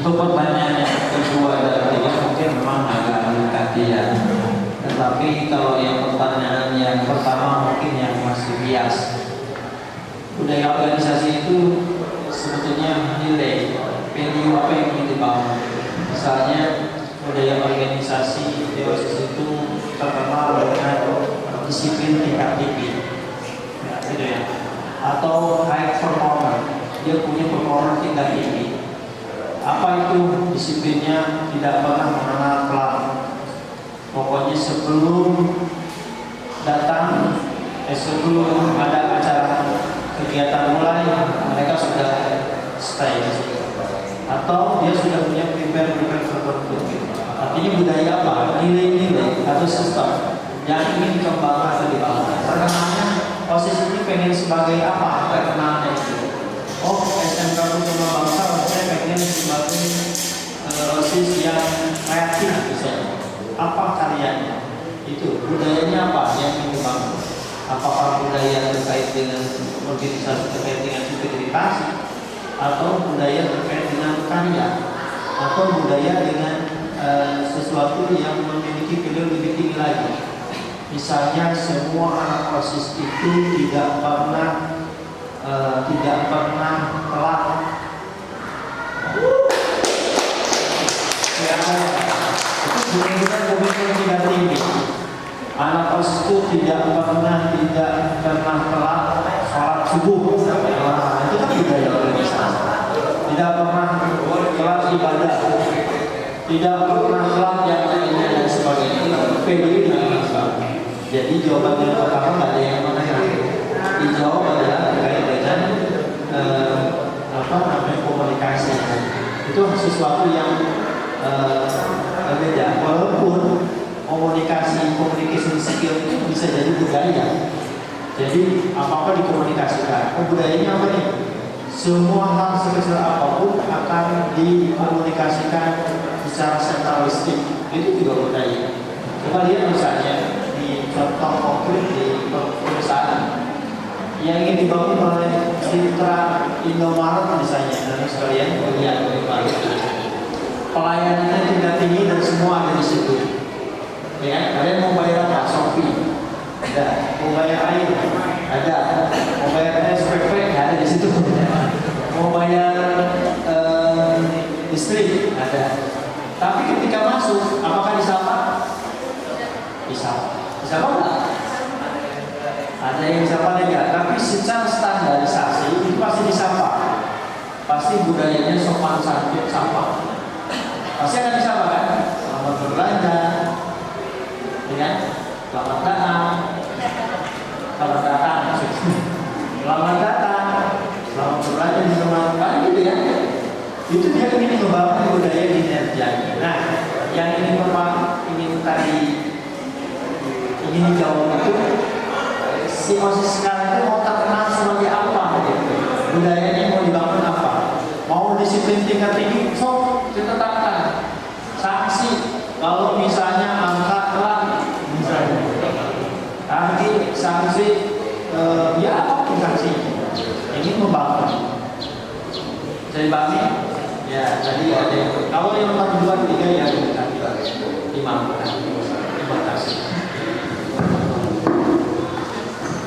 [SPEAKER 1] Untuk pertanyaan yang kedua dan ketiga mungkin memang agak mendekati ya. Tetapi kalau yang pertanyaan yang pertama mungkin yang masih bias. Budaya organisasi itu sebetulnya nilai, value apa yang ingin dibangun. Misalnya budaya organisasi di OSIS itu terkenal dengan disiplin tingkat tinggi, ya, gitu ya. Atau high performer, dia punya performa tingkat tinggi. Apa itu disiplinnya? Tidak pernah mengenal kelar. Pokoknya sebelum datang, sebelum ada acara kegiatan mulai, mereka sudah stay di situ. Atau dia sudah punya prepare tertentu. Artinya budaya apa? Nilai-nilai atau sistem yang ingin dikembangkan atau dibangun. Terkenalnya OSIS ini pengen sebagai apa? Terkenalnya itu. Oh, SMK Utama Bangsa, saya pengen sebagai OSIS yang kreatif misalnya. Apa karyanya? Itu budayanya apa yang ingin dibangun? Apakah budaya terkait dengan organisasi, terkait dengan integritas, atau budaya terkait dengan karya, atau budaya dengan sesuatu yang memiliki value lebih tinggi lagi. Misalnya semua anak OSIS itu tidak pernah telat. Ya, itu benar-benar komitmen tidak tinggi. Anak OSIS itu tidak pernah telat sholat subuh. Nah, itu kan budaya organisasi. Tidak pernah telat ibadah, tidak pernah telat yang lainnya dan sebagainya. Value dengan jadi jawaban yang pertama nggak ada yang mana yang dijawab adalah terkait dengan komunikasi. Itu sesuatu yang beda. Walaupun communication skill itu bisa jadi budaya. Jadi apa-apa dikomunikasikan. Budayanya apa nih? Semua hal sekecil apapun akan dikomunikasikan secara sentralistik. Itu juga budaya. Coba lihat misalnya di contoh konkret di perusahaan yang ingin dibangun oleh Citra Indomaret misalnya, dan sekalian lihat bagaimana pelayanannya tingkat tinggi dan semua ada di situ. Ya, kalian mau bayar apa? Shopee ada, mau bayar air ada, mau bayar SPP ada di situ, mau bayar listrik ada. Tapi ketika masuk, apakah disapa? Disapa enggak? Ada yang disapa enggak? Tapi secara standarisasi itu pasti disapa. Pasti budayanya sopan santun sapa. Pasti akan disapa kan? Selamat berbelanja, ya, selamat datang, selamat datang, selamat berbelanja di rumah, kan gitu ya. Itu dia ingin membangun budaya kinerja. Nah, yang ingin dijawab itu si OSIS sekarang itu mau terkenal sebagai apa gitu. Budayanya mau dibangun apa? Mau disiplin tingkat tinggi, so ditetapkan sanksi kalau misalnya angka telat misalnya. Nanti sanksi ya apapun sanksi. Ini membangun. Saya dipahami? Ya, tadi ada yang kalau yang nomor 2, 3 ya kita 5. Terima kasih.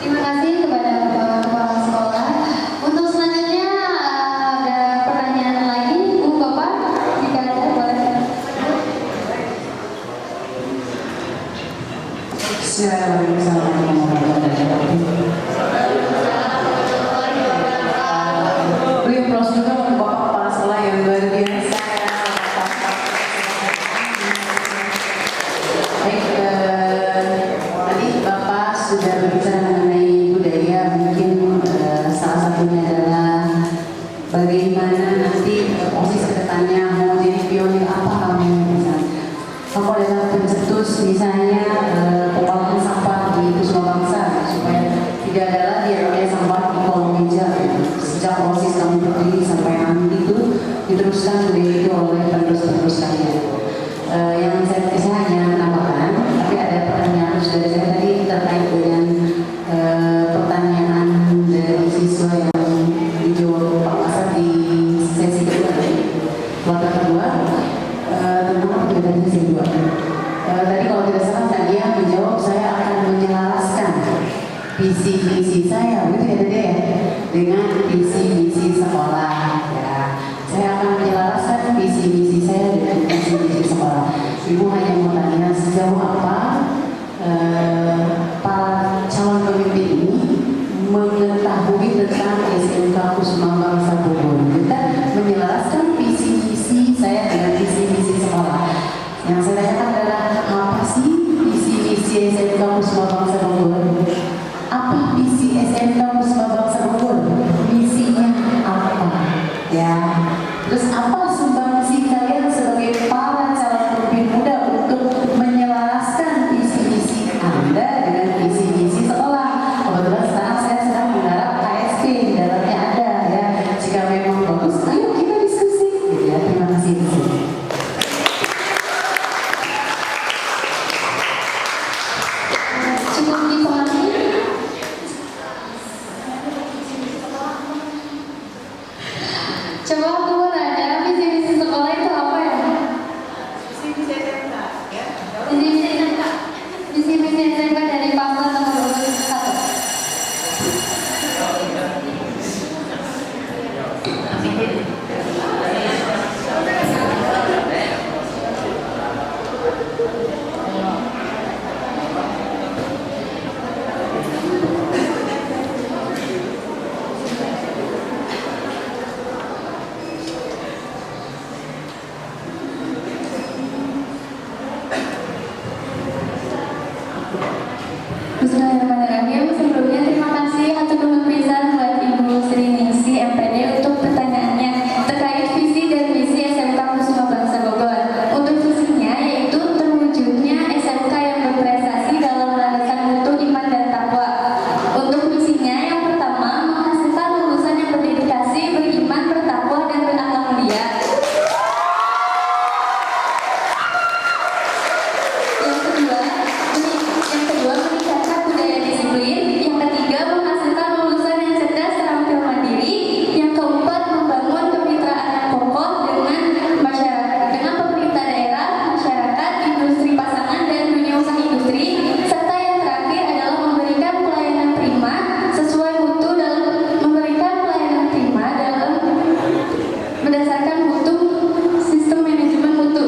[SPEAKER 2] Terima kasih kepada Bapak Kepala Sekolah. Untuk selanjutnya ada pertanyaan lagi, Bu Bapak, jika ada boleh.
[SPEAKER 6] Assalamualaikum warahmatullahi wabarakatuh. Beliau plus juga untuk Bapak Kepala Sekolah yang luar biasa. Baik, tadi Bapak sudah berbicara mengenai budaya, mungkin salah satunya adalah bagaimana nanti OSIS kedepannya mau jadi pionir apa kamu misalnya. Kamu adalah pencetus misalnya pembuangan sampah di Kusuma Bangsa supaya tidak ada lagi yang sampah di kolong meja. Sejak OSIS kamu berdiri sampai nanti itu diteruskan budaya itu oleh penerus-penerus kalian. Yang saya hanya menambahkan, tapi ada pertanyaan dari saya tadi terkait dengan pertanyaan dari siswa yang dijawab Pak Kasar di sesi kedua tadi. Kuartal kedua Bogor. Kita menjelaskan visi misi saya dengan visi misi sekolah. Yang saya tanyakan adalah apa sih visi misi SMK Kusuma Bangsa Bogor? Apa visi SMK Kusuma Bangsa Bogor? Misinya apa? Ya. Terus apa sumbangsi kalian sebagai para calon pemimpin muda untuk menyelaraskan visi misi Anda dengan visi misi sekolah? Kebetulan sekarang saya sedang menggarap KSP, di dalamnya ada ya. Jika memang bagus, ayo kita diskusi. Gitu ya. Terima kasih.
[SPEAKER 2] Cukup dikonfirmasi. Coba aku mau nanya, visi-misi sekolah itu apa ya? Visi-misi SMK dari pasal nomor 21.
[SPEAKER 4] Bismillahirrahmanirrahim. Sebelumnya terima kasih hatur nuhun pisan buat Ibu Sri Ningsi MPD untuk pertanyaannya terkait visi dan misi SMK Kusuma Bangsa Bogor. Untuk visinya yaitu terwujudnya SMK yang berprestasi dalam melandasan mutu, iman, dan takwa. Untuk misinya yang pertama menghasilkan lulusan yang berdedikasi, beriman, bertakwa, dan berakhlak mulia. Yang kedua meningkatkan budaya disiplin. Yang ketiga menghasilkan lulusan yang cerdas, terampil, mandiri. Yang keempat membangun kemitraan yang kokoh dengan masyarakat, dengan pemerintah daerah, masyarakat, industri pasangan, dan dunia usaha industri. Serta yang terakhir adalah memberikan pelayanan prima sesuai mutu dalam memberikan pelayanan prima dalam berdasarkan mutu sistem manajemen mutu.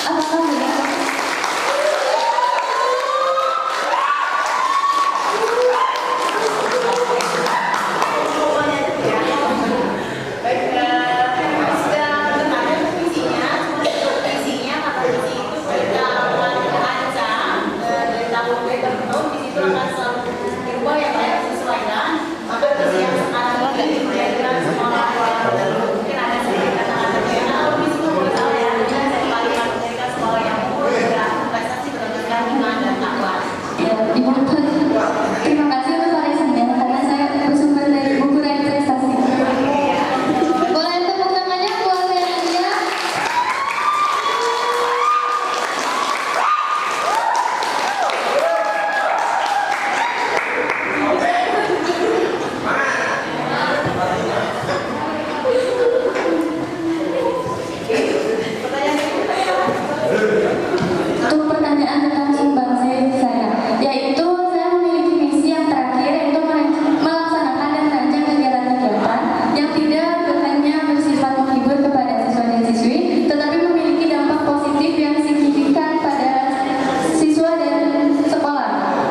[SPEAKER 4] Apakah benar? Ya, Ibu, terima kasih untuk variasinya karena saya bersumber dari buku dan prestasi.
[SPEAKER 2] Boleh tepuk tangannya buat Fernanda.
[SPEAKER 4] Untuk pertanyaan tentang sumbangsi saya, yaitu saya memiliki misi yang terakhir yaitu melaksanakan dan merancang kegiatan-kegiatan yang tidak hanya bersifat menghibur kepada siswa dan siswi, tetapi memiliki dampak positif yang signifikan pada siswa dan sekolah.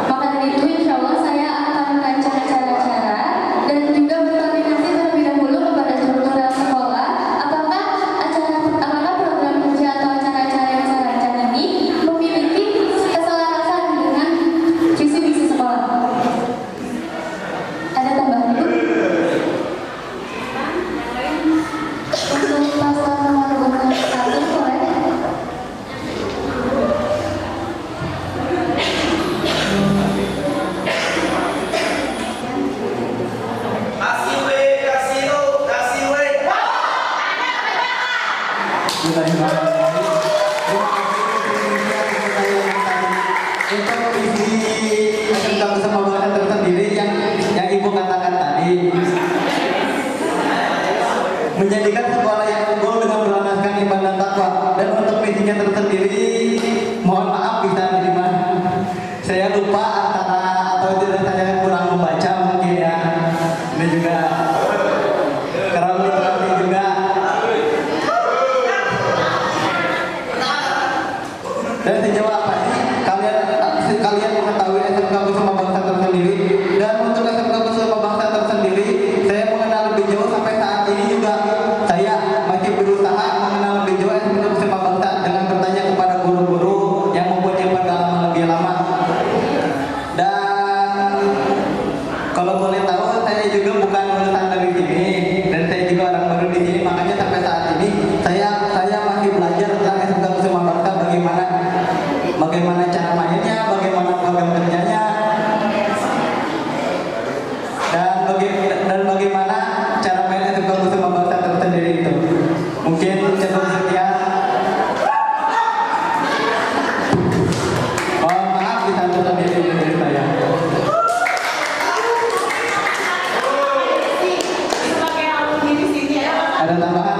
[SPEAKER 4] Maka dari itu, insya Allah saya akan merancang acara-acara dan juga berkoordinasi terlebih dahulu kepada struktural sekolah. Apakah program kerja atau acara-acara yang saya rancang ini memiliki keselarasan dengan visi misi sekolah? Ada tambahan, Bu? Untuk pasal nomor 21 boleh?
[SPEAKER 3] Untuk visi SMK Kusuma Bangsa tersendiri yang Ibu katakan tadi, menjadikan sekolah yang unggul dengan berlandaskan iman dan takwa. Dan untuk misinya tersendiri, mohon maaf bisa diterima. Saya lupa atau tidak, saya kurang membaca mungkin ya. Ini juga kurang literasi juga. Dan sejauh apa sih kalian mengetahui SMK Kusuma Bangsa tersendiri? Dan untuk SMK Kusuma Bangsa tersendiri, saya mengenal lebih jauh sampai saat ini juga saya masih berusaha mengenal lebih jauh SMK Kusuma Bangsa dengan bertanya kepada guru-guru yang mempunyai pengalaman lebih lama. Dan kalau boleh tahu, saya juga bukan lulusan dari sini dan saya juga orang baru di sini, makanya sampai saat ini saya masih belajar tentang SMK Kusuma Bangsa, bagaimana cara mainnya, bagaimana program kerjanya, dan bagaimana cara main SMK Kusuma Bangsa tersendiri itu. Mungkin cukup sekian. Oh, maaf bisa tutup diri dari saya. Ada tambahan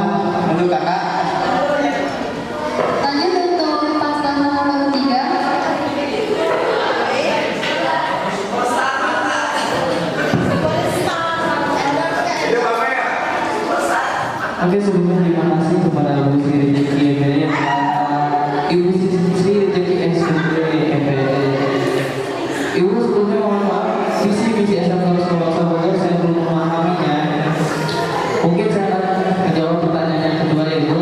[SPEAKER 3] untuk kakak?
[SPEAKER 2] Lanjut untuk paslon nomor 3.
[SPEAKER 5] Oke, sebelumnya terima kasih kepada Ibu Sri Rezeki MPD yang telah Ibu Sri Rezeki SPD MPD. Ibu, sebelumnya mohon maaf, visi SMK Kusuma Bangsa saya belum memahaminya. Mungkin saya akan menjawab pertanyaan yang kedua, yaitu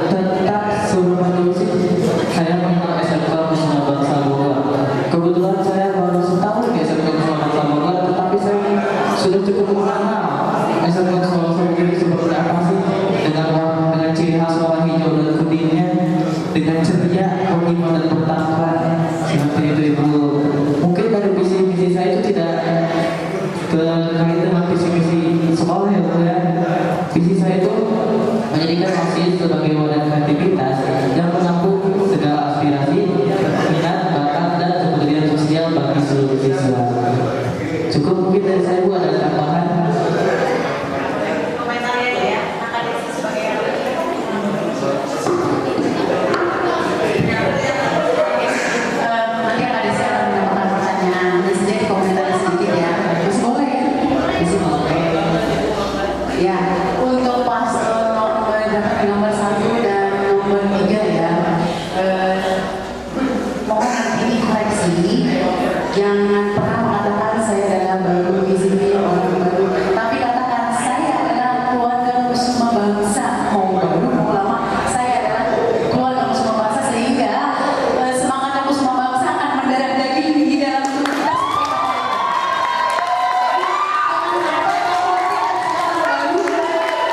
[SPEAKER 5] tentang seberapa jauh sih saya mengenal SMK Kusuma Bangsa Bogor. Kebetulan saya baru setahun di SMK Kusuma Bangsa Bogor, tetapi saya sudah cukup mengenal SMK Kusuma Bangsa Bogor ini seperti apa sih, dengan ciri khas warna hijau dan kuningnya, dengan ceria, pengiman dan bertakwa, seperti itu Ibu. Mungkin dari visi saya itu tidak terkait dengan visi sekolah ya Bu ya. Visi saya itu menjadikan OSIS sebagai wadah kreativitas yang menampung segala aspirasi, minat, bakat, dan kepedulian sosial bagi seluruh siswa. Cukup mungkin dari saya Bu, ada tambahan?
[SPEAKER 6] Nanti akan ada saya akan mendapatkan pertanyaan. Ini sedikit komentar sedikit ya. Masih boleh ya? Masih boleh. Ya, untuk paslon nomor 1 dan nomor 3 ya. Mohon nanti dikoreksi. Jangan pernah mengatakan saya adalah baru di sini, orang baru. Tapi katakan saya adalah keluarga Kusuma Bangsa. Mau baru mau lama, saya adalah keluarga Kusuma Bangsa, sehingga semangat Kusuma Bangsa akan mendarah daging di dalam tubuh kita.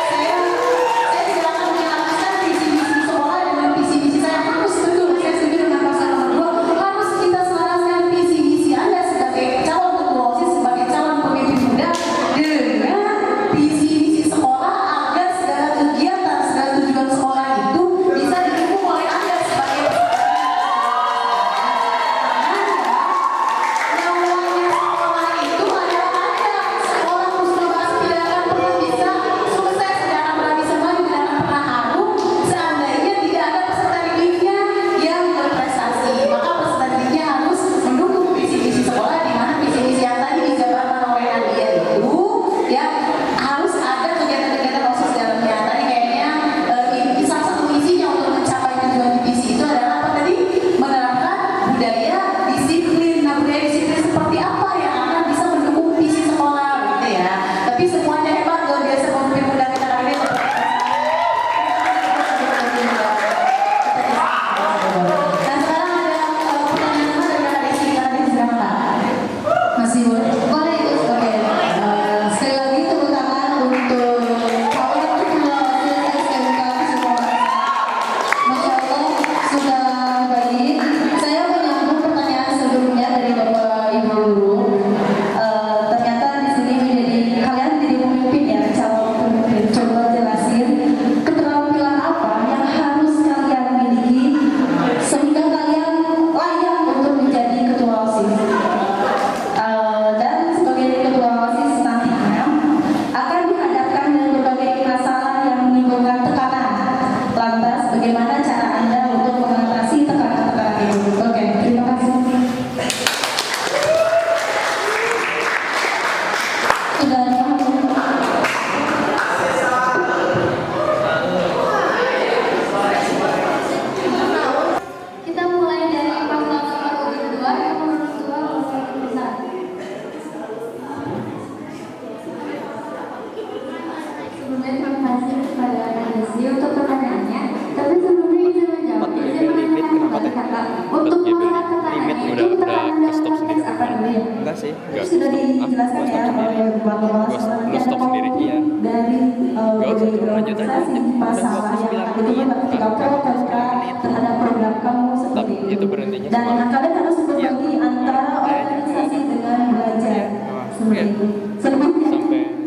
[SPEAKER 6] Saya tidak akan menyalahkan visi-misi sekolah dengan visi-misi saya. Harus betul, saya setuju dengan pasal nomor 2. Harus kita selaraskan visi-misi Anda sebagai calon ketua OSIS, sebagai calon pemimpin muda, dengan visi-misi sekolah, agar segala kegiatan, segala tujuan
[SPEAKER 7] sih?
[SPEAKER 4] Sudah dijelaskan ya oleh Bapak
[SPEAKER 7] Lu stop sendiri, iya.
[SPEAKER 4] dari
[SPEAKER 7] Gak usah, cuma lanjut aja.
[SPEAKER 4] organisasi masalah yang itu kan ketika pro kontra terhadap program kamu seperti
[SPEAKER 7] Itu
[SPEAKER 4] itu.
[SPEAKER 7] berhentinya
[SPEAKER 4] Dan
[SPEAKER 7] sama-
[SPEAKER 4] kalian harus berbagi antara organisasi dengan belajar seperti itu. Selebihnya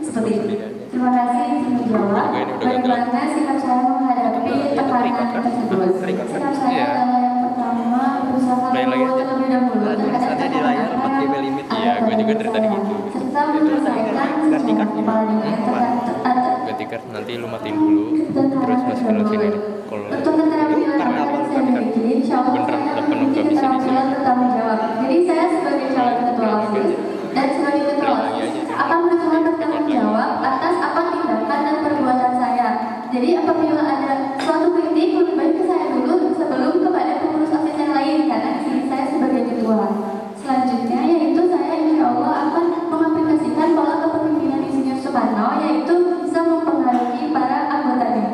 [SPEAKER 4] seperti itu.
[SPEAKER 2] Terima kasih menjawab. Bagaimana sikap saya menghadapi tekanan tersebut? Sikap saya adalah yang pertama berusaha mengukur terlebih dahulu terhadap tekanan apa yang
[SPEAKER 7] Iya, gue juga dari tadi gitu.
[SPEAKER 2] serta menyelesaikan secara kepala dingin
[SPEAKER 7] Ganti card, nanti lu matiin dulu, terus masukin lagi sini. Kalau
[SPEAKER 2] untuk keterampilan apa yang saya miliki, insya Allah
[SPEAKER 7] beneran
[SPEAKER 2] saya
[SPEAKER 7] udah penuh
[SPEAKER 2] memiliki
[SPEAKER 7] gak bisa di sini.
[SPEAKER 2] keterampilan bertanggung jawab. Jadi saya sebagai calon ketua OSIS dan sebagai ketua OSIS akan berusaha bertanggung jawab atas apa tindakan dan perbuatan saya. Jadi apabila ada suatu kritik, lebih baik ke saya dulu sebelum kepada pengurus OSIS yang lain, karena di sini saya sebagai ketua. Selanjutnya yaitu saya insya Allah akan mengaplikasikan pola kepemimpinan Insinyur Soekarno, yaitu bisa mempengaruhi para anggotanya.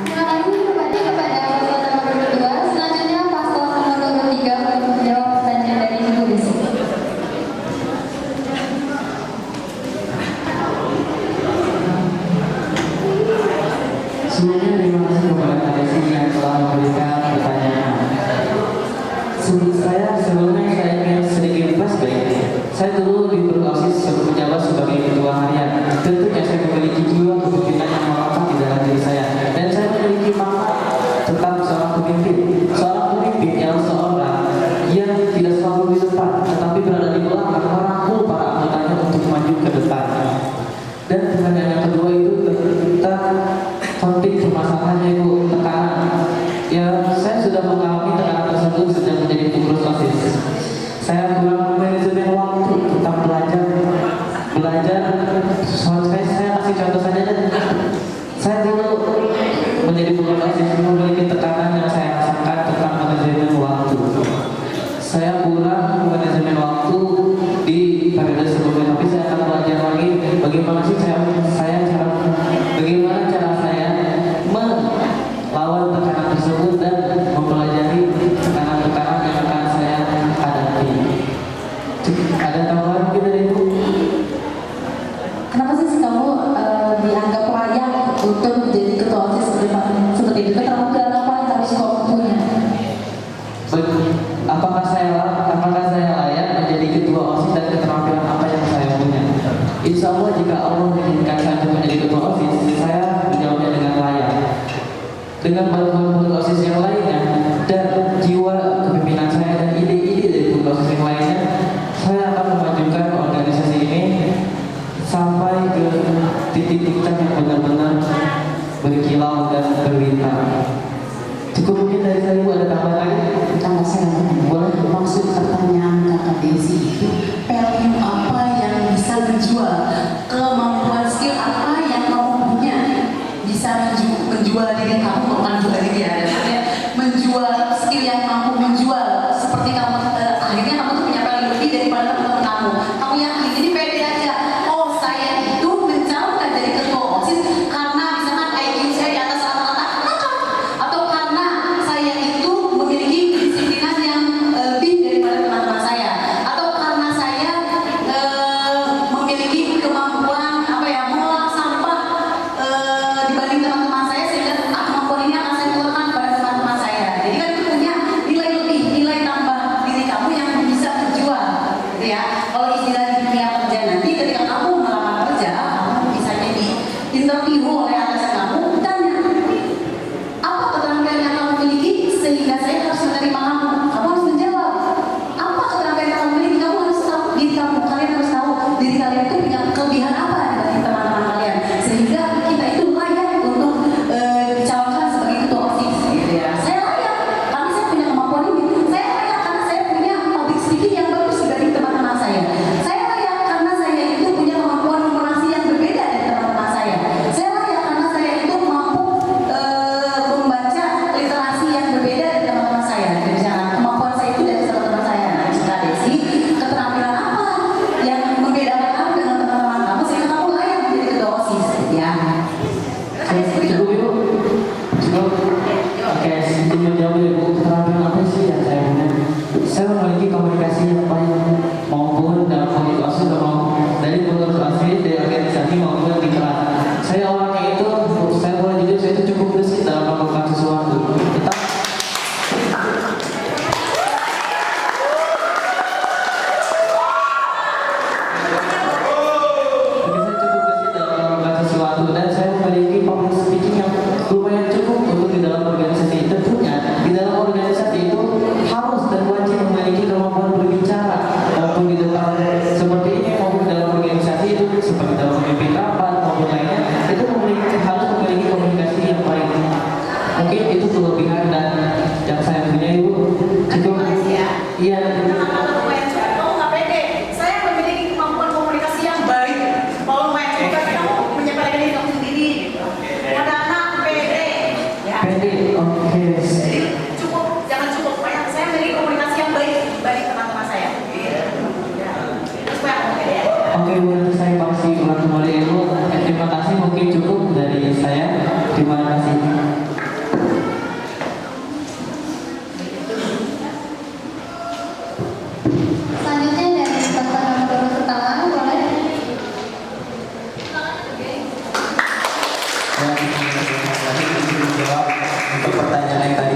[SPEAKER 2] Terima kasih kepada paslon nomor 2. Selanjutnya paslon nomor 3 untuk menjawab pertanyaan dari Ibu Desi.
[SPEAKER 5] Sebelumnya terima kasih kepada Kak Desi yang telah memberikan pertanyaan. Sebelumnya saya ingin sedikit flashback. Saya dulu di Grup OSIS menjabat sebagai ketua harian. Tentunya saya memiliki jiwa kepemimpinan yang melekat di dalam diri saya, dan saya memiliki makna tentang seorang pemimpin. Seorang pemimpin yang seorang yang tidak selalu di depan, tetapi berada di belakang merangkul para anggotanya untuk maju ke depan. Dan pertanyaan yang kedua itu tentang konflik permasalahannya itu tekanan. Ya, saya sudah mengalami tekanan tersebut sejak menjadi pengurus OSIS. Saya kurang manajemen waktu tentang belajar. Saya kasih contoh saja. Saya dulu menjadi pengurus OSIS memiliki tekanan yang saya rasakan tentang manajemen waktu. Saya kurang manajemen waktu di periode sebelumnya, tapi saya akan belajar lagi bagaimana sih bagaimana cara saya melawan tekanan tersebut dan mempelajari tekanan-tekanan yang akan saya hadapi. Ada tambahan mungkin dari Ibu?
[SPEAKER 6] Kenapa sih kamu dianggap layak untuk menjadi ketua OSIS seperti itu? Keterampilan apa yang harus kamu punya?
[SPEAKER 5] Apakah saya layak menjadi ketua OSIS dan keterampilan apa yang saya punya? Insya Allah jika Allah mengizinkan saya menjadi ketua OSIS, saya menjawabnya dengan layak. Dengan bantuan pengurus OSIS yang lainnya dan jiwa kepemimpinan saya dan ide-ide dari pengurus OSIS yang lainnya, saya akan memajukan organisasi ini sampai ke titik puncak yang benar-benar berkilau dan berlimpah. Cukup mungkin dari saya, Ibu, ada tambahan lagi?
[SPEAKER 6] Kalau saya boleh, maksud pertanyaan Kakak Desi itu value apa yang bisa menjual, kemampuan skill apa yang kamu punya bisa menjual diri kamu, bukan jual diri ya, menjual skill yang mampu menjual seperti kamu akhirnya kamu tuh punya value lebih daripada teman-teman kamu. Kamu yakin jadi pede aja. Oh, saya itu mencalonkan jadi ketua OSIS karena misalkan IQ saya di atas rata-rata, atau karena saya itu memiliki kedisiplinan yang lebih daripada teman-teman saya, atau karena saya memiliki kemampuan mengolah sampah dibanding teman-teman saya, sehingga kemampuan ini akan saya keluarkan
[SPEAKER 5] izin menjawab ya Bu, keterampilan apa sih yang saya punya? Saya memiliki komunikasi yang baik maupun dalam komunikasi dari pengurus asli, dari organisasi maupun di kelas. Saya orangnya itu, saya boleh jujur, saya itu cukup gesit dalam melakukan sesuatu. Tetap sesuatu dan saya memiliki public speaking yang lumayan cukup untuk di dalam organisasi. Tentunya di dalam organisasi itu harus dan wajib memiliki kemampuan berbicara maupun di depan seperti ini maupun dalam organisasi itu seperti dalam memimpin rapat maupun lainnya itu harus memiliki komunikasi yang baik. Mungkin itu kelebihan dan yang saya punya Ibu cukup. Iya.
[SPEAKER 8] Kamu nggak pede. Saya memiliki kemampuan komunikasi yang baik. Kalau main juga kamu menyampaikan diri kamu sendiri. Ada anak pede. Ya.
[SPEAKER 5] Pede, oke.
[SPEAKER 8] Jadi cukup, jangan cukup. Saya memiliki komunikasi yang baik bagi teman-teman saya. Ya. Terus supaya kamu pede ya.
[SPEAKER 5] Oke, Bu, nanti saya pasti ulang kembali Ibu. Terima kasih, mungkin cukup dari saya. Terima kasih.
[SPEAKER 2] Selanjutnya dari peserta nomor pertama, boleh.
[SPEAKER 3] Untuk pertanyaan yang tadi,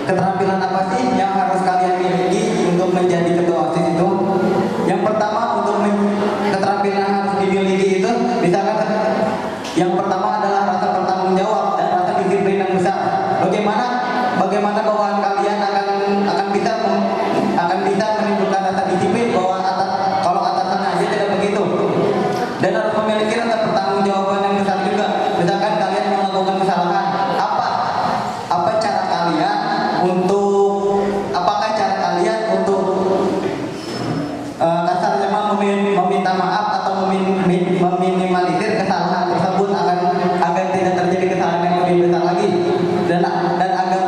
[SPEAKER 3] keterampilan apa sih yang harus kalian miliki untuk menjadi ketua OSIS itu? Yang pertama untuk keterampilan yang harus dimiliki itu, misalkan yang pertama adalah rasa bertanggung jawab dan rasa disiplin yang besar. Bagaimana bawaan kalian akan bisa menimbulkan rasa disiplin bahwa kalau atasan aja tidak begitu, dan harus memiliki rasa bertanggung jawaban yang besar juga. Misalkan kalian melakukan kesalahan, apakah cara kalian untuk kasarnya meminta maaf atau meminimalisir kesalahan tersebut agar tidak terjadi kesalahan yang lebih besar lagi, dan agar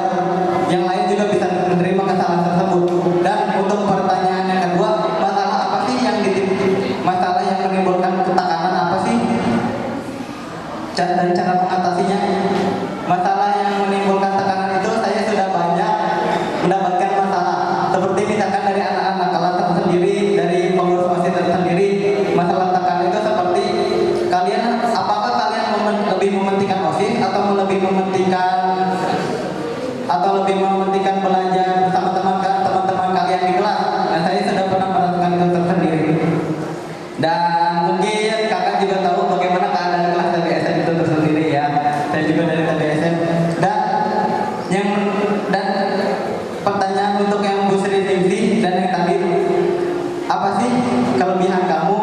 [SPEAKER 3] yang lain juga bisa menerima kesalahan tersebut. Dan untuk pertanyaan yang kedua, masalah yang menimbulkan ketekanan apa sih dan cara mengatasinya? Masalah yang menimbulkan tekanan itu saya sudah banyak mendapatkan masalah, seperti misalkan dari anak-anak kelas tersendiri, dari pengurus OSIS tersendiri. Masalah tekanan itu seperti apakah kalian lebih mementingkan OSIS atau lebih mementingkan belajar bersama teman-teman kalian di kelas? Nah, saya sudah pernah merasakan itu tersendiri. Dan mungkin kakak juga tahu bagaimana keadaan kelas TBSM itu tersendiri ya. Saya juga dari TBSM. Dan pertanyaan untuk yang Bu Sri Ningsih dan yang tadi, apa sih kelebihan kamu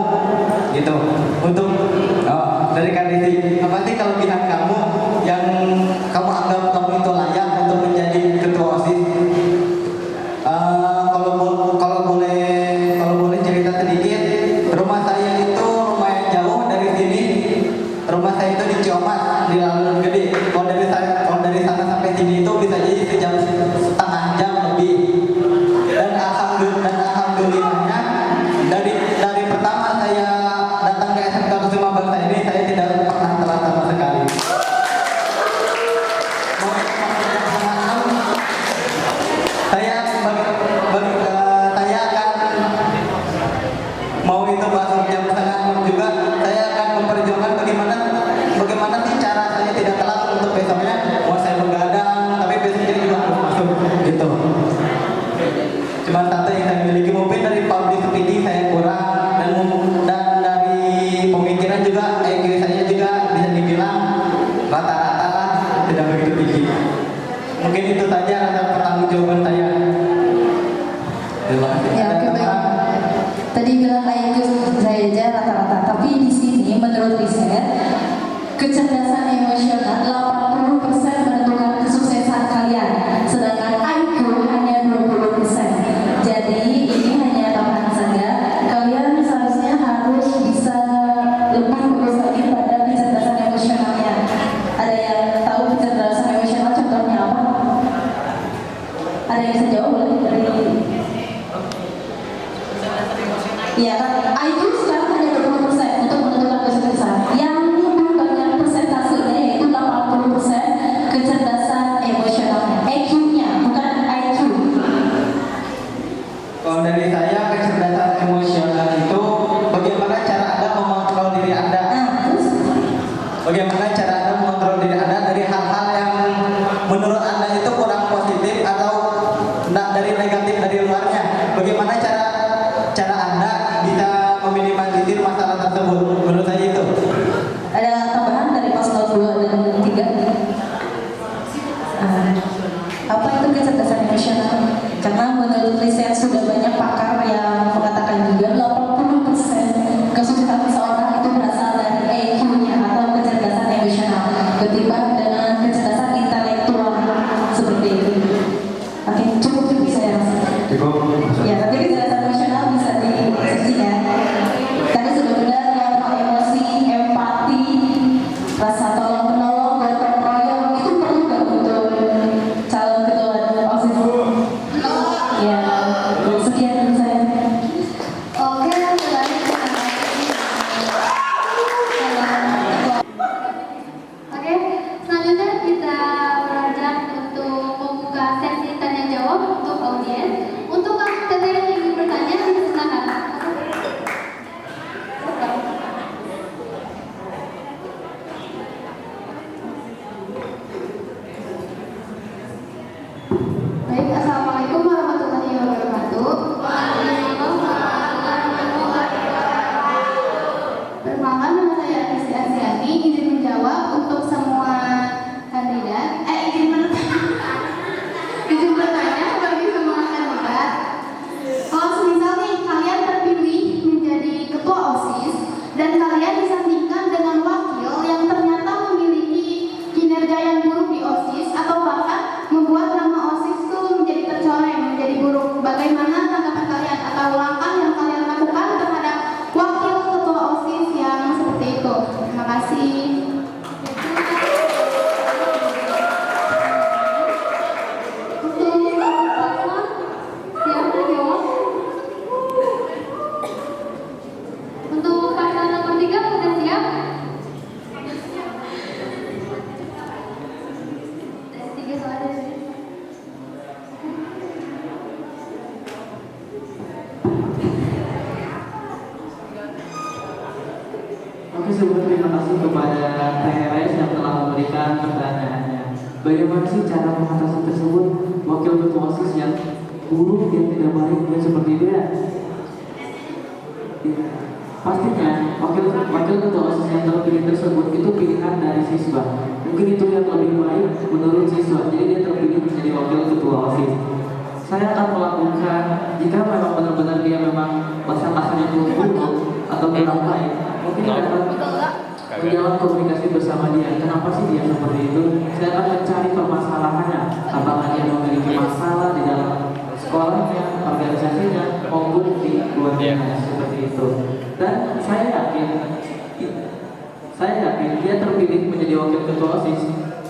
[SPEAKER 3] gitu? Untuk dari Kandisi, apa sih kelebihan kamu yang kamu anggap kamu itu layak untuk menjadi ketua OSIS? Kalau boleh cerita sedikit, rumah saya itu lumayan jauh dari sini. Rumah saya itu di Ciomas, di Lalu Gede. Kalau dari sana sampai sini itu bisa jadi sejam setengah jam lebih. Dan alhamdulillahnya dari pertama saya datang ke SMK Kusuma Bangsa ini, saya tidak pernah telat sama sekali. Saya akan mau itu masuk jam setengah 6 juga, saya akan memperjuangkan bagaimana sih cara saya tidak telat untuk besoknya. Mau saya begadang tapi besoknya juga harus masuk gitu. Cuma satu yang saya miliki, mungkin dari public speaking saya kurang, dan dari pemikiran juga IQ saya juga bisa dibilang rata-rata lah, tidak begitu tinggi. Mungkin itu saja rasa pertanggungjawaban saya. Terima kasih.
[SPEAKER 6] Ya, oke, baik. Tadi bilang IQ saya aja rata-rata, tapi di sini menurut riset kecerdasan emosional 80% menentukan kesuksesan kalian, sedangkan IQ hanya 20%. Jadi ini hanya tambahan saja. Kalian seharusnya harus bisa lebih fokus lagi pada kecerdasan emosionalnya. Ada yang tahu kecerdasan emosional contohnya apa? Ada yang bisa jawab boleh dari? Iya kan, IQ sekarang hanya 20% untuk menentukan kesuksesan. Yang lebih banyak persentasenya yaitu 80% kecerdasan emosionalnya, EQ-nya. menurut riset sudah banyak pakar yang mengatakan juga 80% kesuksesan seseorang itu berasal dari EQ-nya atau kecerdasan emosional ketimbang dengan kecerdasan intelektual seperti itu. Oke, cukup bisa ya Mas?
[SPEAKER 1] Cukup.
[SPEAKER 6] Ya, tapi kecerdasan emosional bisa diseksikan. Tadi sudah benar kontrol emosi, empati, rasa tolong menolong, gotong royong itu perlu nggak untuk calon ketua OSIS? Ya, sekian dari saya.
[SPEAKER 2] Oke, lanjut. Oke, selanjutnya kita beranjak untuk membuka sesi tanya jawab untuk audiens. Untuk anggota yang ingin bertanya, silakan. Baik, assalamualaikum warahmatullahi wabarakatuh. Perkenalkan, nama saya Arisi Arsiani, izin menjawab untuk semua kandidat. Izin bertanya bagi semua kandidat. Kalau semisal nih kalian terpilih menjadi ketua OSIS dan kalian disandingkan dengan wakil yang ternyata memiliki kinerja yang buruk di OSIS atau bahkan membuat nama OSIS itu menjadi tercoreng, menjadi buruk. Bagaimana tanggapan kalian atau langkah yang kalian lakukan terhadap wakil ketua OSIS yang seperti itu? Terima kasih. Untuk paslon, siap menjawab? Untuk paslon nomor 3 sudah siap? Tes 3 soalnya.
[SPEAKER 5] Oke, sebelumnya terima kasih kepada TRS yang telah memberikan pertanyaannya. Bagaimana sih cara mengatasi tersebut? Wakil ketua OSIS yang buruk, yang tidak baik, dan seperti itu ya? Pastinya wakil ketua OSIS yang terpilih tersebut itu pilihan dari siswa. Mungkin itu yang lebih baik menurut siswa. Jadi dia terpilih menjadi wakil ketua OSIS. Saya akan melakukan jika memang benar-benar dia memang bahasa kasarnya itu buruk atau kurang baik, mungkin saya akan menjalin komunikasi bersama dia. Kenapa sih dia seperti itu? Saya akan mencari permasalahannya. Apakah dia memiliki masalah di dalam sekolahnya, organisasinya, maupun di keluarganya seperti itu. Dan saya yakin dia terpilih menjadi wakil ketua OSIS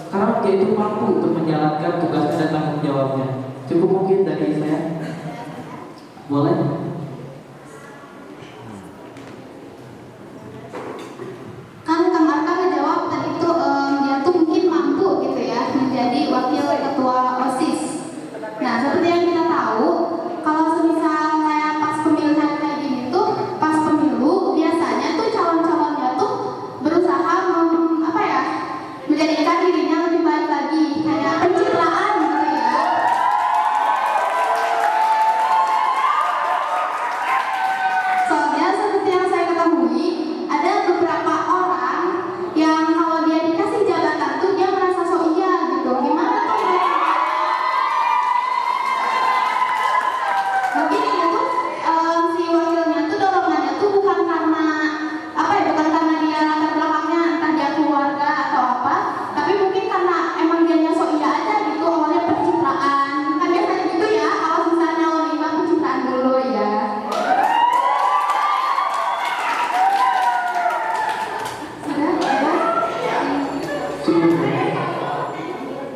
[SPEAKER 5] karena dia itu mampu untuk menjalankan tugasnya dan tanggung jawabnya. Cukup mungkin dari saya. Boleh?
[SPEAKER 2] Kan Kang Arka ngejawab tadi tuh dia tuh mungkin mampu gitu ya menjadi wakil ketua OSIS. Nah, seperti yang kita tahu, kalau semisal kayak pas pemilihan kayak gini tuh, pas pemilu biasanya tuh calon-calonnya tuh berusaha menjadikan dirinya lebih baik lagi, kayak pencitraan gitu ya. Soalnya seperti yang saya ketahui, ada beberapa orang yang kalau dia dikasih jabatan tuh dia merasa so iya gitu. Gimana tuh mereka? Mungkin dia tuh si wakilnya tuh dorongannya tuh bukan karena bukan karena dia latar belakangnya entah dia keluarga atau apa, tapi mungkin karena emang dia so iya aja gitu, awalnya pencitraan. Kan biasanya gitu ya, kalau misalnya lo lima pencitraan dulu ya.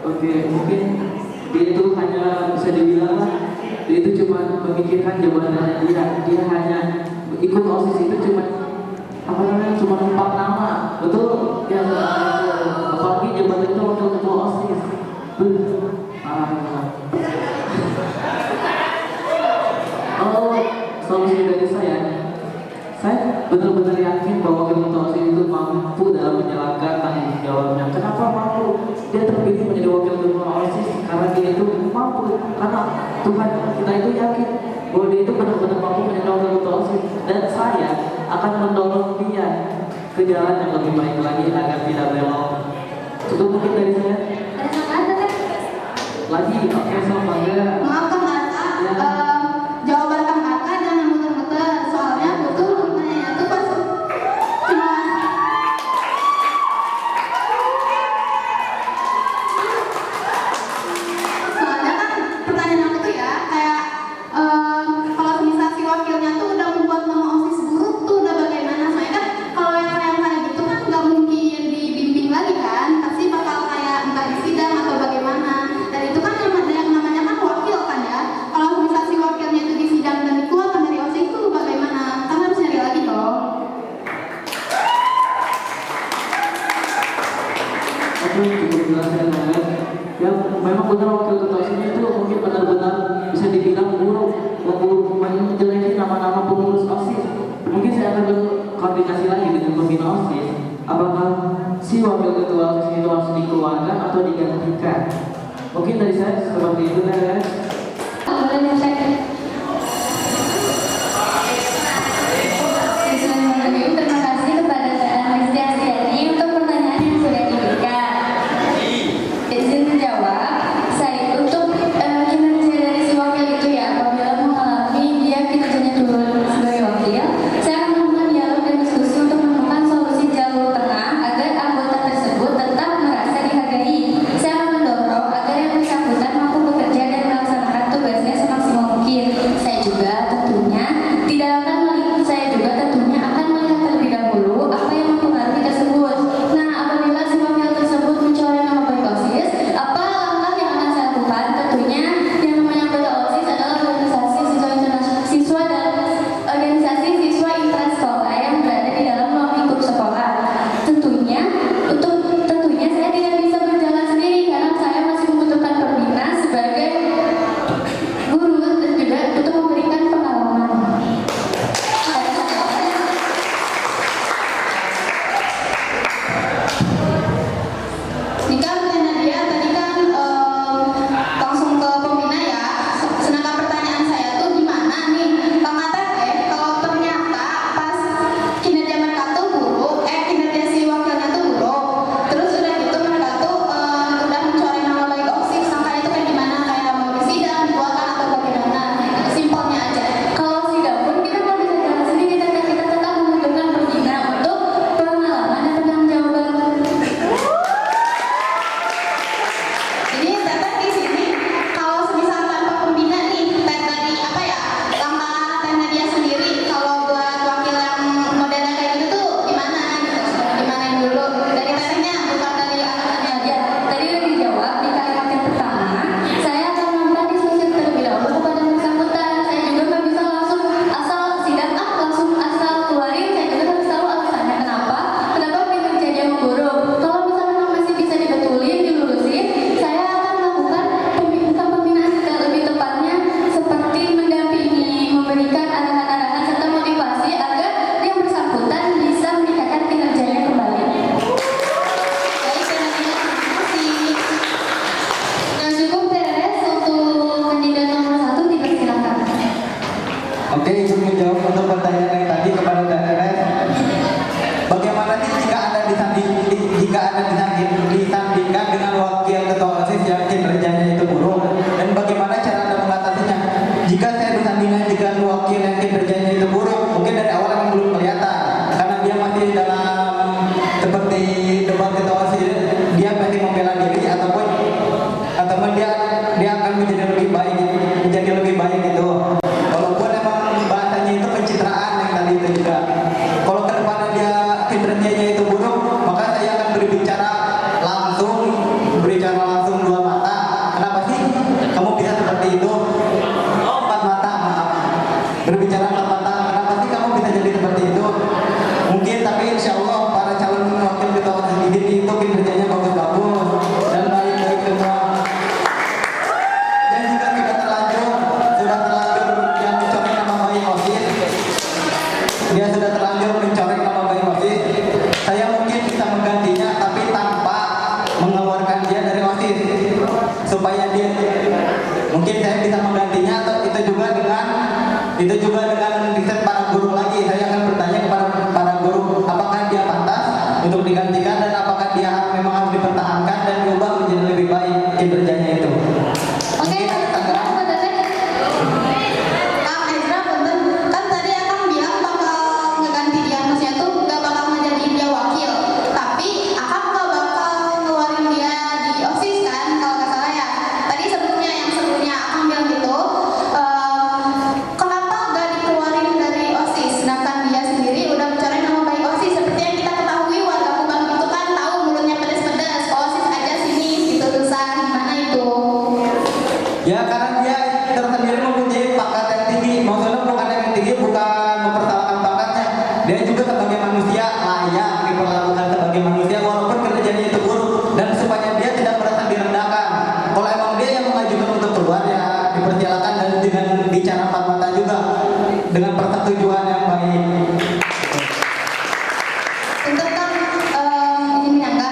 [SPEAKER 5] Oke, mungkin dia itu hanya bisa dibilang lah, dia itu cuma memikirkan jabatannya dia hanya ikut OSIS itu cuma cuma numpang nama, betul? Ya, apalagi jabatan itu wakil ketua OSIS. Solusi dari saya benar-benar yakin bahwa wakil ketua OSIS itu mampu dalam menjalankan tanggung jawabnya. Kenapa mampu? Dia terpilih menjadi wakil ketua OSIS karena dia itu mampu, karena Tuhan kita itu yakin bahwa dia itu benar-benar mampu menjadi wakil ketua OSIS, dan saya akan mendorong dia ke jalan yang lebih baik lagi agar tidak belok. Cukup mungkin dari saya.
[SPEAKER 2] Ada tambahan, Tete?
[SPEAKER 5] Lagi, oke, sama bangga.
[SPEAKER 2] Maaf Kang Arka,
[SPEAKER 5] wakil ketua OSIS itu harus dikeluarkan atau digantikan? Mungkin dari saya seperti itu ya.
[SPEAKER 4] Boleh dicek. Siswa yang terima kasih kepada Rizky Astiani untuk pertanyaan yang sudah diberikan. Izin menjawab, saya untuk kinerja dari si wakil itu ya, apabila mengalami dia kinerjanya turun sebagai wakil, saya akan melakukan dialog dan diskusi untuk menemukan solusi jalur tengah agar anggota tersebut tetap merasa dihargai. Saya akan mendorong agar yang bersangkutan mampu bekerja dan melaksanakan tugasnya semaksimal mungkin. Saya juga tentunya akan melihat terlebih dahulu apa yang mempengaruhi tersebut. Nah, apabila si wakil tersebut mencoreng nama baik OSIS, apa langkah yang akan saya lakukan? Tentunya yang namanya anggota OSIS adalah organisasi siswa dan organisasi siswa intrasekolah yang berada di dalam ruang lingkup sekolah. Tentunya saya tidak bisa berjalan sendiri karena saya masih membutuhkan pembina sebagai guru dan juga untuk memberikan pengalaman.
[SPEAKER 2] Ini kan Nadia tadi kan langsung ke pembina ya. Sedangkan pertanyaan saya tuh gimana nih Bang Teteh kalau ternyata pas kinerja mereka tuh buruk, kinerja si wakilnya tuh buruk, terus udah gitu mereka tuh udah mencoreng nama baik OSIS, sangka itu kan gimana, kayak mau disidang, dikeluarkan atau bagaimana? Simpelnya aja.
[SPEAKER 4] Kalau sidang pun kita nggak bisa jalan sendiri, kita tetap membutuhkan pembina untuk pengalaman dan pertanggungjawaban.
[SPEAKER 2] Jadi Teteh di sini kalau semisal tanpa pembina nih, dari apa ya, langkah Teh Nadia sendiri kalau buat wakil yang modelnya kayak gitu tuh gimana gitu? Gimanain dulu dari Tetehnya, bukan dari angkatannya aja.
[SPEAKER 4] Tadi udah dijawab di kalimat yang pertama. Saya akan melakukan diskusi terlebih dahulu kepada yang bersangkutan. Saya juga nggak bisa langsung asal sidang langsung asal keluarin. Saya juga harus tahu alasannya kenapa kinerjanya memburuk. Kalau misalnya memang masih bisa dibetulin, dilurusin, saya akan melakukan pembinaan juga, lebih tepatnya seperti mendampingi, memberikan arahan-arahan serta motivasi agar yang bersangkutan bisa meningkatkan kinerjanya kembali.
[SPEAKER 2] Baik, Teh Nadia, terima kasih. Nah, cukup beres untuk kandidat nomor 1, dipersilakan.
[SPEAKER 3] Oke, izin menjawab untuk pertanyaan yang tadi kepada TRS. Bagaimana sih jika Anda disandingkan dengan wakil ketua OSIS yang kinerjanya itu buruk? Dan bagaimana cara Anda mengatasinya? Jika saya disandingkan dengan wakil yang kinerjanya itu buruk, mungkin dari awal memang belum kelihatan karena dia masih dalam seperti debat ketua OSIS, dia masih membela diri ataupun dia akan menjadi lebih baik gitu. Walaupun emang bahasanya itu pencitraan yang tadi itu juga. Kalau ke depannya dia kinerjanya itu buruk, maka saya akan berbicara langsung dua mata. Kenapa sih kamu bisa seperti itu? Oh, empat mata, maaf. Berbicara empat mata. Kenapa sih kamu bisa jadi seperti itu? Mungkin, tapi insya Allah para calon wakil ketua OSIS ini itu kinerjanya bagus-bagus dan baik-baik semua. Dan juga sudah terlanjur yang mencoreng nama baik OSIS. Dia sudah terlanjur mencoreng nama baik OSIS. Saya mungkin bisa menggantinya, tapi tanpa mengeluarkan dia dari OSIS, supaya dia mungkin saya bisa menggantinya, atau itu juga dengan riset para guru lagi. Saya akan bertanya kepada para guru apakah dia pantas untuk digantikan dan apakah dia memang harus dipertahankan dan diubah menjadi lebih baik kinerjanya itu.
[SPEAKER 2] Oke, Kang Teteh. Kang Ezra, punten. Kan tadi Akang bilang bakal ngeganti dia, maksudnya tuh gak bakal ngejadiin dia wakil, tapi Akang gak bakal ngeluarin dia di OSIS kan, kalau gak salah ya. Tadi yang sebelumnya Akang bilang gitu, kenapa gak dikeluarin dari OSIS, sedangkan dia sendiri udah mencoreng nama baik OSIS. Seperti yang kita ketahui, warga Kubang itu kan tahu mulutnya pedes-pedes, OSIS aja sini gitu tulisan, gimana itu?
[SPEAKER 3] Ya, karena dia tersendiri mempunyai pangkat yang tinggi. Maksudnya pangkat yang tinggi bukan mempersalahkan pangkatnya. Dia juga sebagai manusia layak diperlakukan sebagai manusia walaupun kerjanya itu buruk, dan supaya dia tidak merasa direndahkan. Kalau emang dia yang mengajukan untuk keluar, ya dipersilakan dan dengan bicara empat mata juga dengan persetujuan yang baik.
[SPEAKER 2] Untuk kan ini menyangka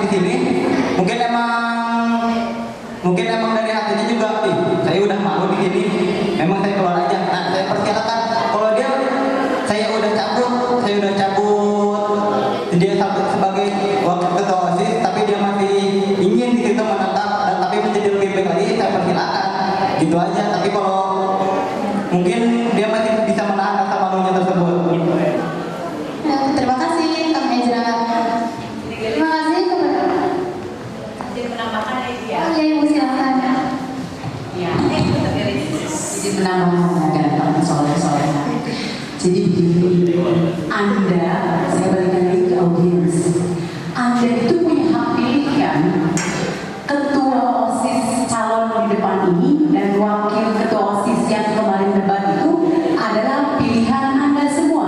[SPEAKER 3] di sini, mungkin emang dari hatinya juga, saya udah malu di sini, memang saya keluar aja. Nah, saya persilakan. Kalau saya udah cabut dia sebagai wakil ketua OSIS, tapi dia masih ingin di situ menetap dan tapi menjadi lebih baik lagi, saya persilakan. Gitu aja. Tapi kalau mungkin dia masih bisa menahan rasa malunya tersebut.
[SPEAKER 2] Terima kasih Kang Ezra. Terima kasih kepada
[SPEAKER 8] Jadi menambahkan ya.
[SPEAKER 2] Oh, ya Ibu silakan.
[SPEAKER 6] Ya, jadi menambahkan soal-soal. Jadi begini, saya balikan lagi ke audiens. Anda itu punya hak pilih kan? Ketua OSIS calon di depan ini dan wakil ketua OSIS yang kemarin debat itu adalah pilihan Anda semua.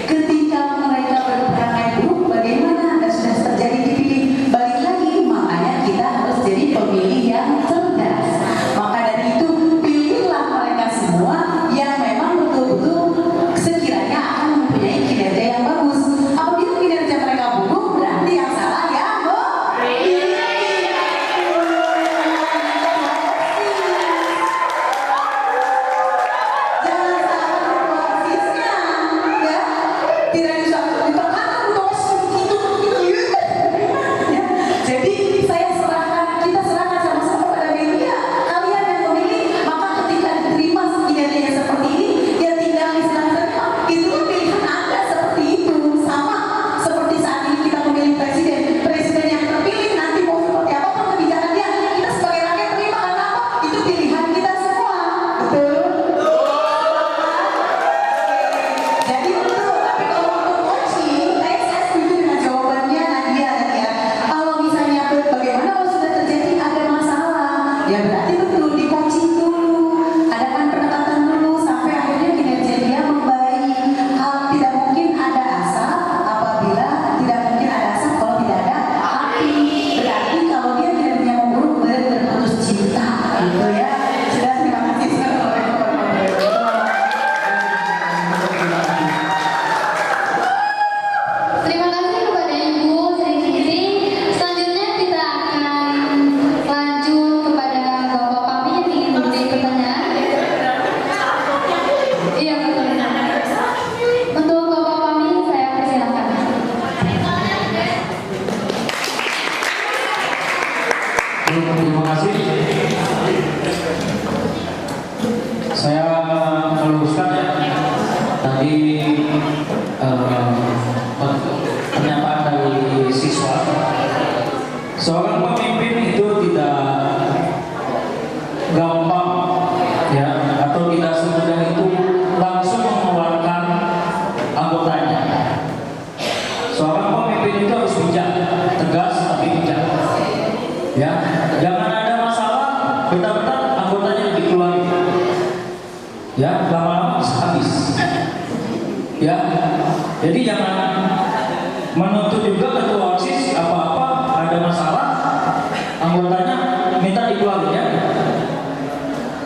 [SPEAKER 6] Ketika mereka berperangai buruk, bagaimana Anda sudah terjadi dipilih? Balik lagi, makanya kita harus jadi pemilih yang cerdas. Maka dari itu, pilihlah mereka semua yang memang betul-betul sekiranya akan mempunyai kinerja yang bagus. Apabila kinerja mereka buruk, berarti yang salah ya, jangan salahkan wasisnya, ya. Tidak bisa ditekan dosis itu. Ya. Jadi kita serahkan sama-sama pada media. Kalian yang memilih, maka ketika diterima kinerjanya seperti ini, ya tinggal diserahkan. Itu pilihan Anda seperti itu. Sama seperti saat ini kita memilih presiden. Presiden yang terpilih nanti mau seperti apa pun kebijakan dia, kita sebagai rakyat terima karena apa? Itu pilihan kita semua. Betul? Jadi betul, tapi kalau untuk coaching, saya setuju dengan jawabannya Nadia tadi ya. Kalau misalnya bagaimana kalau sudah terjadi ada masalah, ya berarti betul di coaching dulu, adakan pendekatan dulu sampai akhirnya kinerja dia membaik. Tidak mungkin ada asap apabila tidak mungkin ada asap kalau tidak ada api. Berarti kalau dia kinerja memburuk berputus cinta, gitu ya. Sudah, terima kasih.
[SPEAKER 2] Terima kasih kepada Ibu Sri Kiti. Selanjutnya kita akan lanjut kepada Bapak Pami yang ingin memberi pertanyaan. Iya betul. Untuk Bapak Pami saya persilakan.
[SPEAKER 1] Terima kasih. Saya meluruskan ya tadi pernyataan dari siswa. Seorang pemimpin itu tidak gampang ya, atau tidak semudah itu langsung mengeluarkan anggotanya. Seorang pemimpin itu harus bijak, tegas tapi bijak. Ya, jangan ada masalah, bentar-bentar anggotanya dikeluarin. Ya, lama-lama bisa habis. Ya, jadi jangan menuntut juga ketua OSIS apa-apa ada masalah, anggotanya minta dikeluarin ya.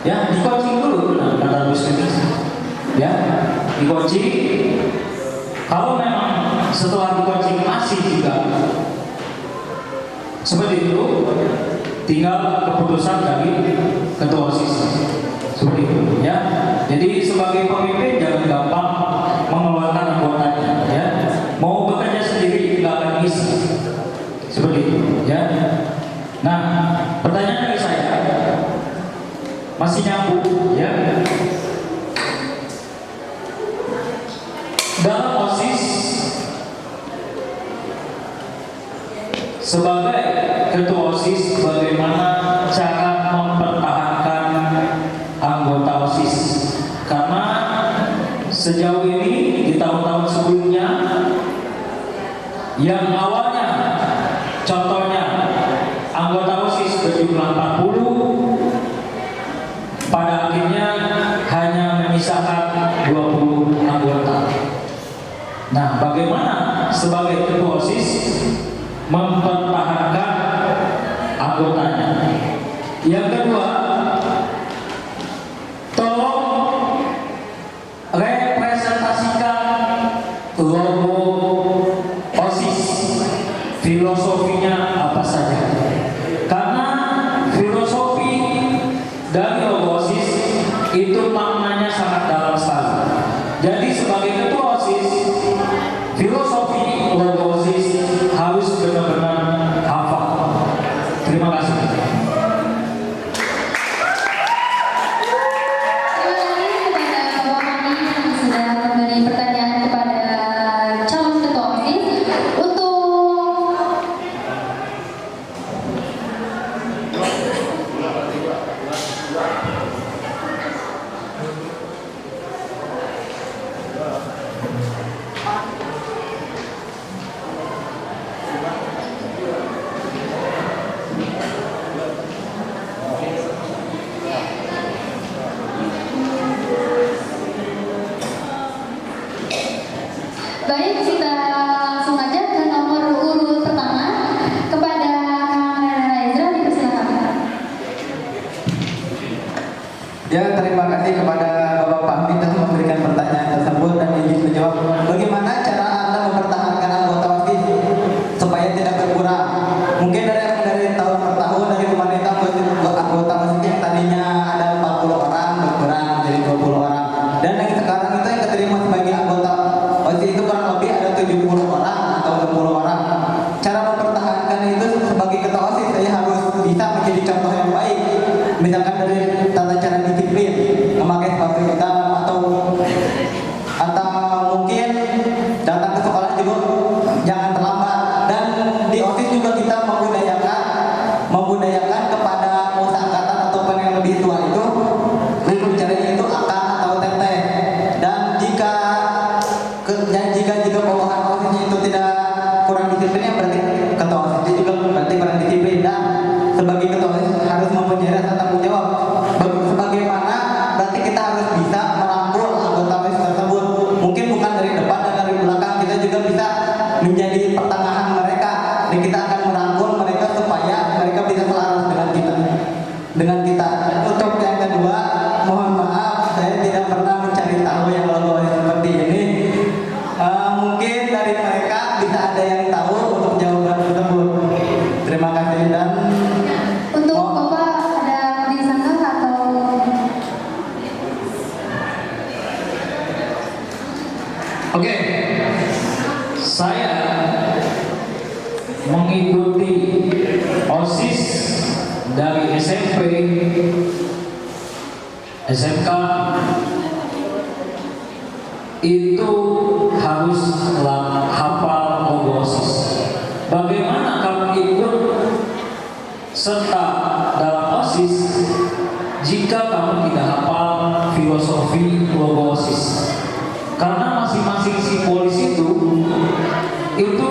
[SPEAKER 1] Ya, di coaching dulu, nah, kata Gus Menis. Ya, di coaching. Kalau memang setelah di coaching masih juga seperti itu, tinggal keputusan dari ketua OSIS. Seperti itu, ya. Jadi sebagai pemimpin jangan gampang mengeluarkan anggotanya, ya. Mau bekerja sendiri nggak akan bisa. Seperti itu, ya. Nah, pertanyaan dari saya masih nyambung, ya. Dalam OSIS sebagai ketua OSIS, bagaimana cara mempertahankan anggota OSIS? Karena sejauh ini di tahun-tahun sebelumnya yang awalnya contohnya anggota OSIS berjumlah 40, pada akhirnya hanya menyisakan 20 anggota. Nah, bagaimana sebagai ketua OSIS mempertahankan anggotanya? Yang kedua, tolong representasikan logo OSIS, filosofinya
[SPEAKER 9] apa saja. Karena filosofi dari logo OSIS itu maknanya sangat dalam sekali. Jadi sebagai ketua OSIS, filosofi logo OSIS harus benar-benar hafal. Terima kasih.
[SPEAKER 2] Baik, kita langsung aja ke nomor urut pertama kepada Kang Reza, dipersilakan.
[SPEAKER 3] Ya, terima kasih kepada Bapak Pamit telah memberikan pertanyaan tersebut dan izin menjawab. Bagaimana cara Anda mempertahankan anggota OSIS supaya tidak berkurang? Mungkin dari tahun per tahun dari kemarin anggota OSIS yang tadinya ada 40 orang berkurang menjadi 20 orang. Dan yang sekarang itu yang keterima sebagai anggota OSIS itu kurang lebih ada 70 orang atau 60 orang. Cara mempertahankan itu sebagai ketua OSIS saya harus bisa menjadi contoh yang baik. Misalkan dari tata cara disiplin, memakai sepatu hitam atau mungkin datang ke sekolah juga jangan terlambat. Dan di OSIS juga kita membudayakan kepada usaha angkatan ataupun yang lebih tua itu berbicaranya itu akan atau teteh. Dan jika bawahan OSISnya itu tidak kurang disiplin, ya berarti ketua OSIS juga berarti kurang disiplin. Dan sebagai ketua OSIS harus mempunyai rasa tanggung jawab. Sebagaimana berarti kita harus bisa merangkul anggota OSIS tersebut. Mungkin bukan dari depan dan dari belakang, kita juga bisa menjadi pertengahan mereka. Dan kita akan merangkul mereka supaya mereka bisa selaras dengan kita. Untuk yang kedua, mohon maaf saya tidak pernah mencari tahu yang logo seperti ini. Mungkin dari mereka bisa ada yang tahu untuk jawaban tersebut. Terima kasih. Dan
[SPEAKER 2] Untuk Bapak ada disangka atau
[SPEAKER 9] Oke, saya mengikuti OSIS dari SMP, SMK, itu harus hafal logo OSIS. Bagaimana kamu ikut serta dalam OSIS jika kamu tidak hafal filosofi logo OSIS? Karena masing-masing simbolis itu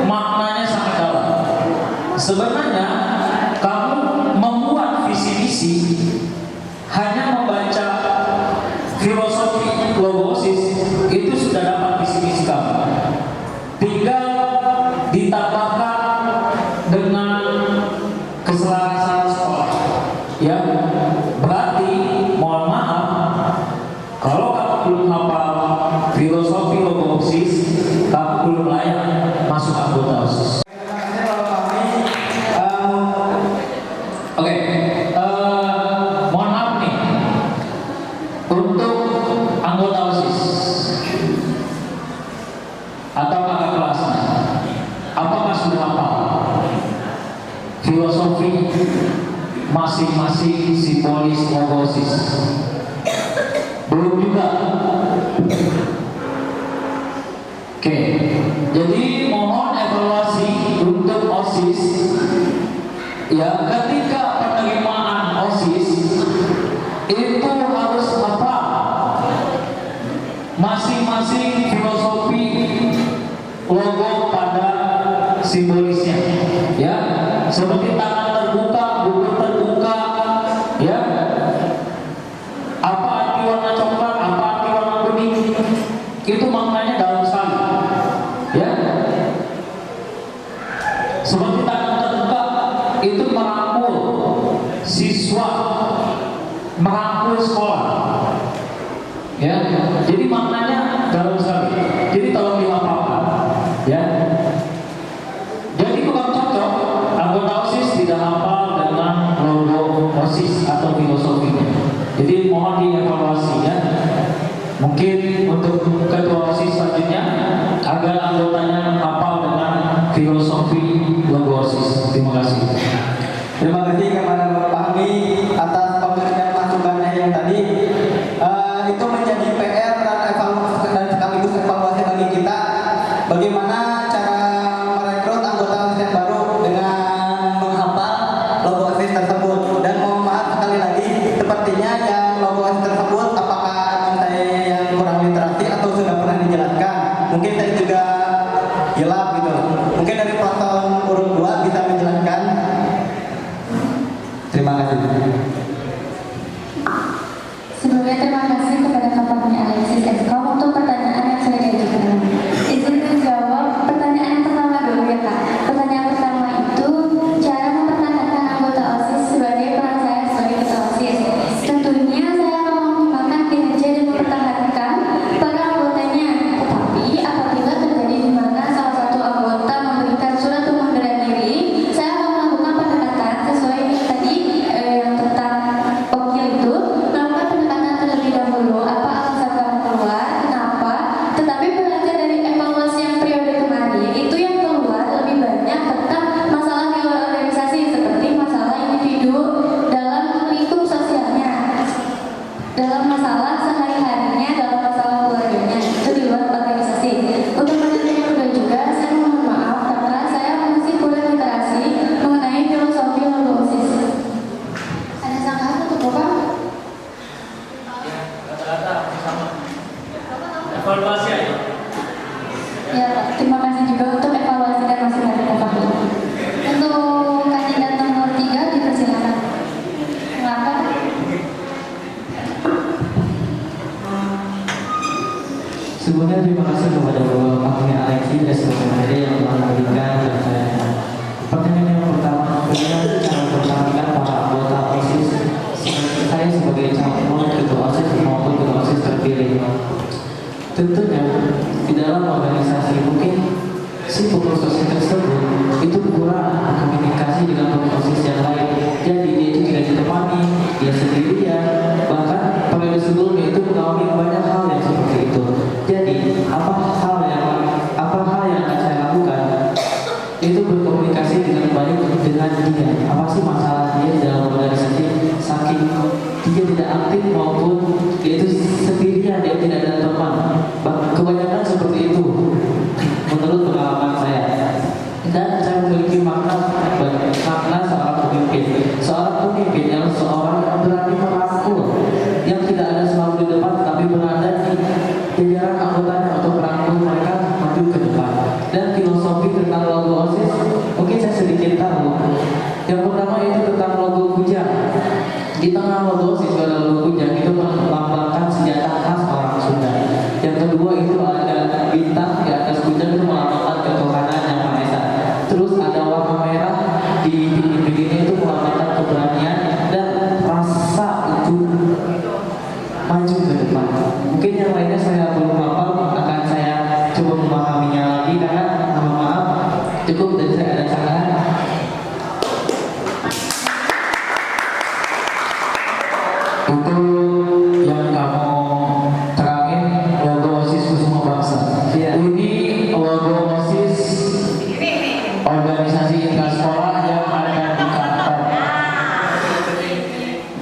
[SPEAKER 9] maknanya sangat dalam. Sebenarnya kamu membuat visi misi hanya membaca filosofi logo OSIS itu sudah dapat visi misi kamu. Tinggal ditambahkan dengan keselarasan sekolah. Ya, berarti mohon maaf kalau kamu belum hafal filosofi logo OSIS, kamu belum layak masuk anggota OSIS. Oke, mohon maaf nih untuk anggota OSIS atau kakak kelasnya, apakah sudah hafal filosofi masing-masing simbolis logo OSIS? Belum juga. Oke, jadi mohon evaluasi untuk OSIS. Ya, ketika penerimaan OSIS itu harus apa? Masing-masing filosofi logo pada simbolisnya. Ya, seperti tangan terbuka, buku terbuka. Ya, apa arti warna coklat, apa arti warna kuning? Itu maknanya dalam sekali. Ya, seperti tangan terbuka itu merangkul siswa, merangkul sekolah. Ya, jadi maknanya dalam sekali. Jadi tolong dihafalkan. Ya, jadi kurang cocok Mungkin untuk ketua OSIS selanjutnya agar anggotanya hafal dengan filosofi logo OSIS. Terima kasih.
[SPEAKER 3] Terima kasih kepada Bapak Fahmi atas pemberian masukannya yang tadi. Itu menjadi PR dan sekaligus evaluasi bagi kita. Bagaimana cara merekrut anggota OSIS yang baru dengan menghafal logo OSIS tersebut. Dan mohon maaf sekali lagi, sepertinya yang logo OSIS tersebut apakah saya yang kurang literasi atau sudah pernah dijelaskan. Mungkin saya juga hilaf gitu. Mungkin dari paslon urut 2 bisa menjelaskan. Terima kasih.
[SPEAKER 4] Sebelumnya terima kasih kepada Kapolri Alexis Eskom untuk pertanyaan yang sudah diajukan. Izin menjawab pertanyaan yang pertama dulu ya Kak. Pertanyaan pertama itu cara mempertahankan anggota OSIS sebagai peran saya sebagai ketua OSIS. Tentunya saya akan mengembangkan kinerja dan mempertahankan para anggotanya. Tetapi apabila terjadi di mana salah satu anggota memberikan surat pengunduran diri, saya akan melakukan pendekatan sesuai yang tadi yang tentang wakil itu, melakukan pendekatan terlebih dahulu. Apa alasan kamu keluar? Kenapa? Tetapi belajar dari evaluasi yang periode kemarin, itu yang keluar lebih banyak tentang masalah di luar organisasi, seperti masalah individu dalam lingkup sosialnya, dalam masalah sehari-harinya, dalam masalah keluarganya, itu di luar organisasi. Untuk materi yang kedua juga, saya mohon maaf karena saya masih kurang literasi mengenai filosofi logo OSIS.
[SPEAKER 2] Ada sanggahan untuk Bapak?
[SPEAKER 9] Evaluasi aja.
[SPEAKER 2] Ya, terima kasih juga untuk evaluasi dan masukan dari Bapak. Untuk kandidat nomor 3 dipersilakan. Mengapa?
[SPEAKER 5] Sebelumnya terima kasih kepada Bapak Fahmi Alexis dan seluruh yang telah memberikan pertanyaan. Pertanyaan yang pertama, bagaimana cara mempertahankan para anggota OSIS seperti saya sebagai calon ketua OSIS maupun ketua OSIS terpilih? Tentunya di dalam organisasi mungkin si pengurus OSIS tersebut itu kurang komunikasi dengan pengurus OSIS yang lain. Jadi dia itu tidak ditemani, dia sendirian, bahkan periode sebelumnya itu mengalami banyak hal yang seperti itu. Jadi apa hal yang akan saya lakukan itu berkomunikasi dengan baik dengan dia. Apa sih masalah dia di dalam organisasi? Saking dia tidak aktif maupun dia itu sendirian, dia tidak ada teman. Kebanyakan seperti itu menurut pengalaman saya. Dan saya memiliki makna seorang pemimpin. Seorang pemimpin yang seorang yang berani merangkul, yang tidak ada selalu di depan, tapi berada di jajaran anggotanya untuk merangkul mereka maju ke depan. Dan filosofi tentang logo OSIS mungkin saya sedikit tahu. Yang pertama itu tentang logo kujang. Di tengah logo OSIS ada logo kujang, itu melambangkan senjata khas orang Sunda. Yang kedua itu ada bintang di atas kujang, itu melambangkan ketuhanan yang Maha Esa. Terus ada warna merah di dinding-dindingnya, itu melambangkan keberanian dan rasa untuk maju ke depan. Mungkin yang lainnya saya belum hafal, akan saya coba memahaminya lagi karena mohon maaf cukup dan saya ada sanggahan.
[SPEAKER 9] Untuk yang kamu terangin logo OSIS Kusuma Bangsa. Ini logo OSIS organisasi intrasekolah yang ada di kantor.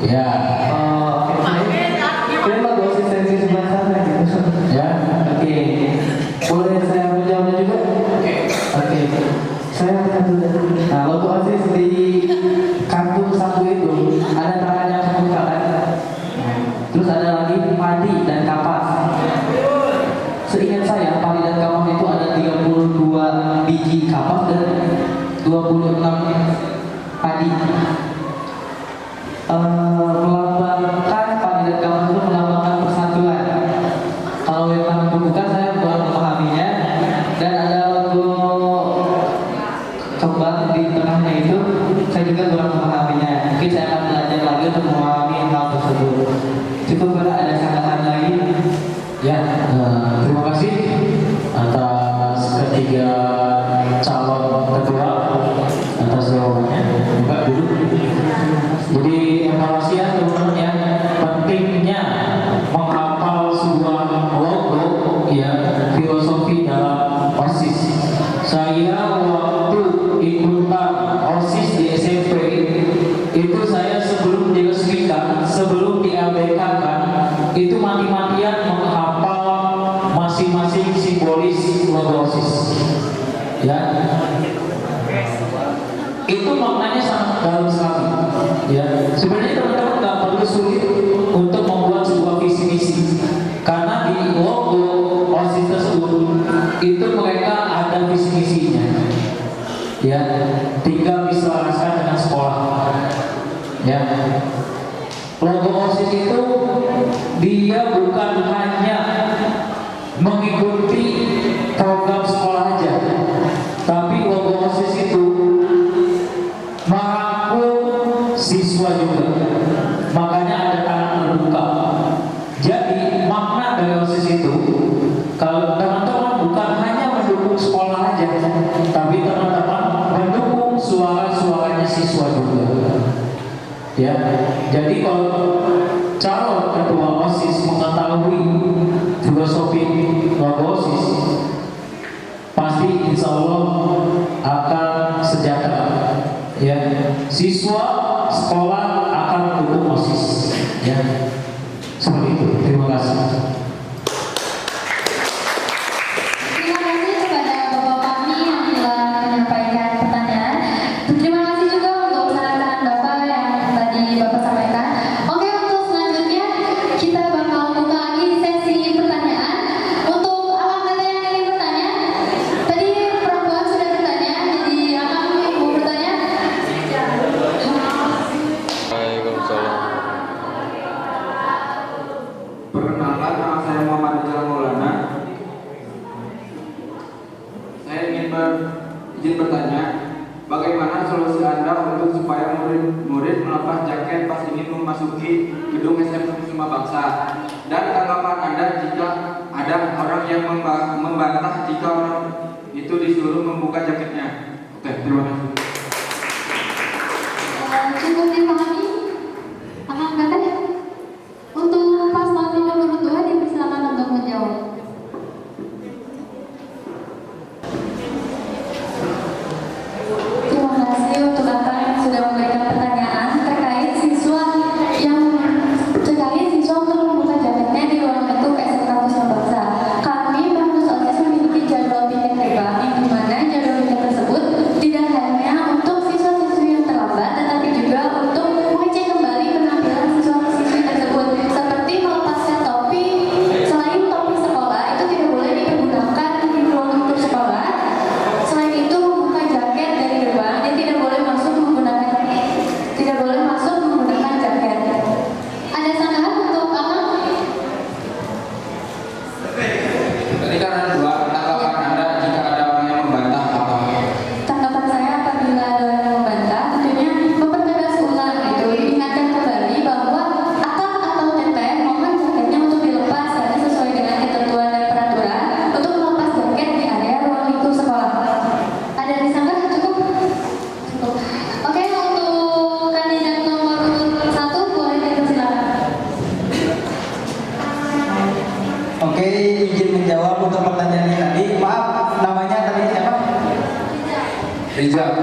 [SPEAKER 9] Ya.
[SPEAKER 5] Ini logo OSIS dari sebelah sana gitu.
[SPEAKER 9] Ya.
[SPEAKER 5] Oke. Boleh saya menjawabnya juga? Oke. Saya punya dulu. Nah, logo OSIS di kartu satu itu ada tangan yang terbuka kan? Terus ada lagi padi dan kapas. Seingat saya padi dan kapas itu ada 32 biji kapas dan 26 padi. Melambangkan padi dan kapas itu melambangkan persatuan. Kalau yang tangan terbuka saya kurang memahaminya. Dan ada logo kembang di tengahnya itu saya juga kurang memahaminya. Mungkin saya akan belajar lagi untuk memahami hal tersebut. Cukup kalau ada sanggahan lagi.
[SPEAKER 9] Ya, terima kasih atas ketiga calon ketua atas jawabannya. Mbak duduk. Jadi evaluasi ya teman-teman ya, pentingnya menghafal sebuah maknanya sangat dalam sekali. Ya, sebenarnya teman-teman nggak perlu sulit untuk membuat sebuah visi misi, karena di logo OSIS tersebut itu mereka ada visi misinya. Ya, tinggal diselaraskan dengan sekolah. Ya, logo OSIS itu dia bukan hanya mengikuti program sekolah aja, tapi logo OSIS itu merangkul siswa juga. Makanya ada tangan terbuka. Jadi makna dari OSIS itu, kalau teman-teman bukan hanya mendukung sekolah aja, tapi teman-teman mendukung suara-suaranya siswa juga. Ya, jadi kalau calon ketua OSIS mengetahui filosofi logo OSIS, pasti insya Allah akan sejahtera. Ya, siswa sekolah akan mendukung OSIS. Ya, seperti itu. Terima kasih.
[SPEAKER 2] Terima kasih kepada Bapak kami yang telah menyampaikan pertanyaan. Terima kasih juga untuk saran-saran Bapak yang tadi Bapak sampaikan. Oke, untuk selanjutnya kita bakal buka lagi sesi pertanyaan. Untuk awak yang ingin bertanya, tadi perempuan sudah bertanya, jadi akang mau bertanya?
[SPEAKER 7] Waalaikumsalam.
[SPEAKER 3] Perkenalkan, nama saya Muhammad Rizal Maulana. Saya izin bertanya, bagaimana solusi Anda untuk supaya murid-murid melepas jaket pas ingin memasuki gedung SMK Kusuma Bangsa? Dan tanggapan Anda jika ada orang yang membantah jika orang itu disuruh membuka jaketnya? Oke, terima kasih.
[SPEAKER 2] Cukup dipahami? Akang kata ya? Untuk paslon nomor 2 dipersilakan untuk menjawab.
[SPEAKER 4] Terima kasih untuk Bapak yang sudah memberikan pertanyaan terkait siswa untuk membuka jaketnya di ruang lingkup SMK Kusuma Bangsa. Kami Bamus OSIS memiliki jadwal piket terbang yang dimana jadwal piket tersebut tidak hanya untuk siswa-siswi yang terlambat, tetapi juga untuk mengecek kembali penampilan siswa-siswi tersebut, seperti melepaskan topi. Selain topi sekolah itu tidak boleh dipergunakan di ruang lingkup sekolah. Selain itu membuka jaket dari gerbang, dia tidak boleh masuk menggunakan jaket. Ada sanggahan untuk Akang?
[SPEAKER 3] Tadi kan ada dua, tanggapan Anda jika ada orang yang membantah apa?
[SPEAKER 4] Tanggapan saya apabila ada orang yang membantah, tentunya mempertegas ulang itu, diingatkan kembali bahwa akang atau teteh mohon jaketnya untuk dilepas hanya sesuai dengan ketentuan dan peraturan untuk melepas jaket di area ruang lingkup sekolah.
[SPEAKER 2] Ada disanggah? Cukup? Cukup. Oke, untuk kandidat nomor 1 boleh dipersilakan.
[SPEAKER 3] Oke, izin menjawab untuk pertanyaan ini tadi. Maaf, namanya tadi siapa? Rizal.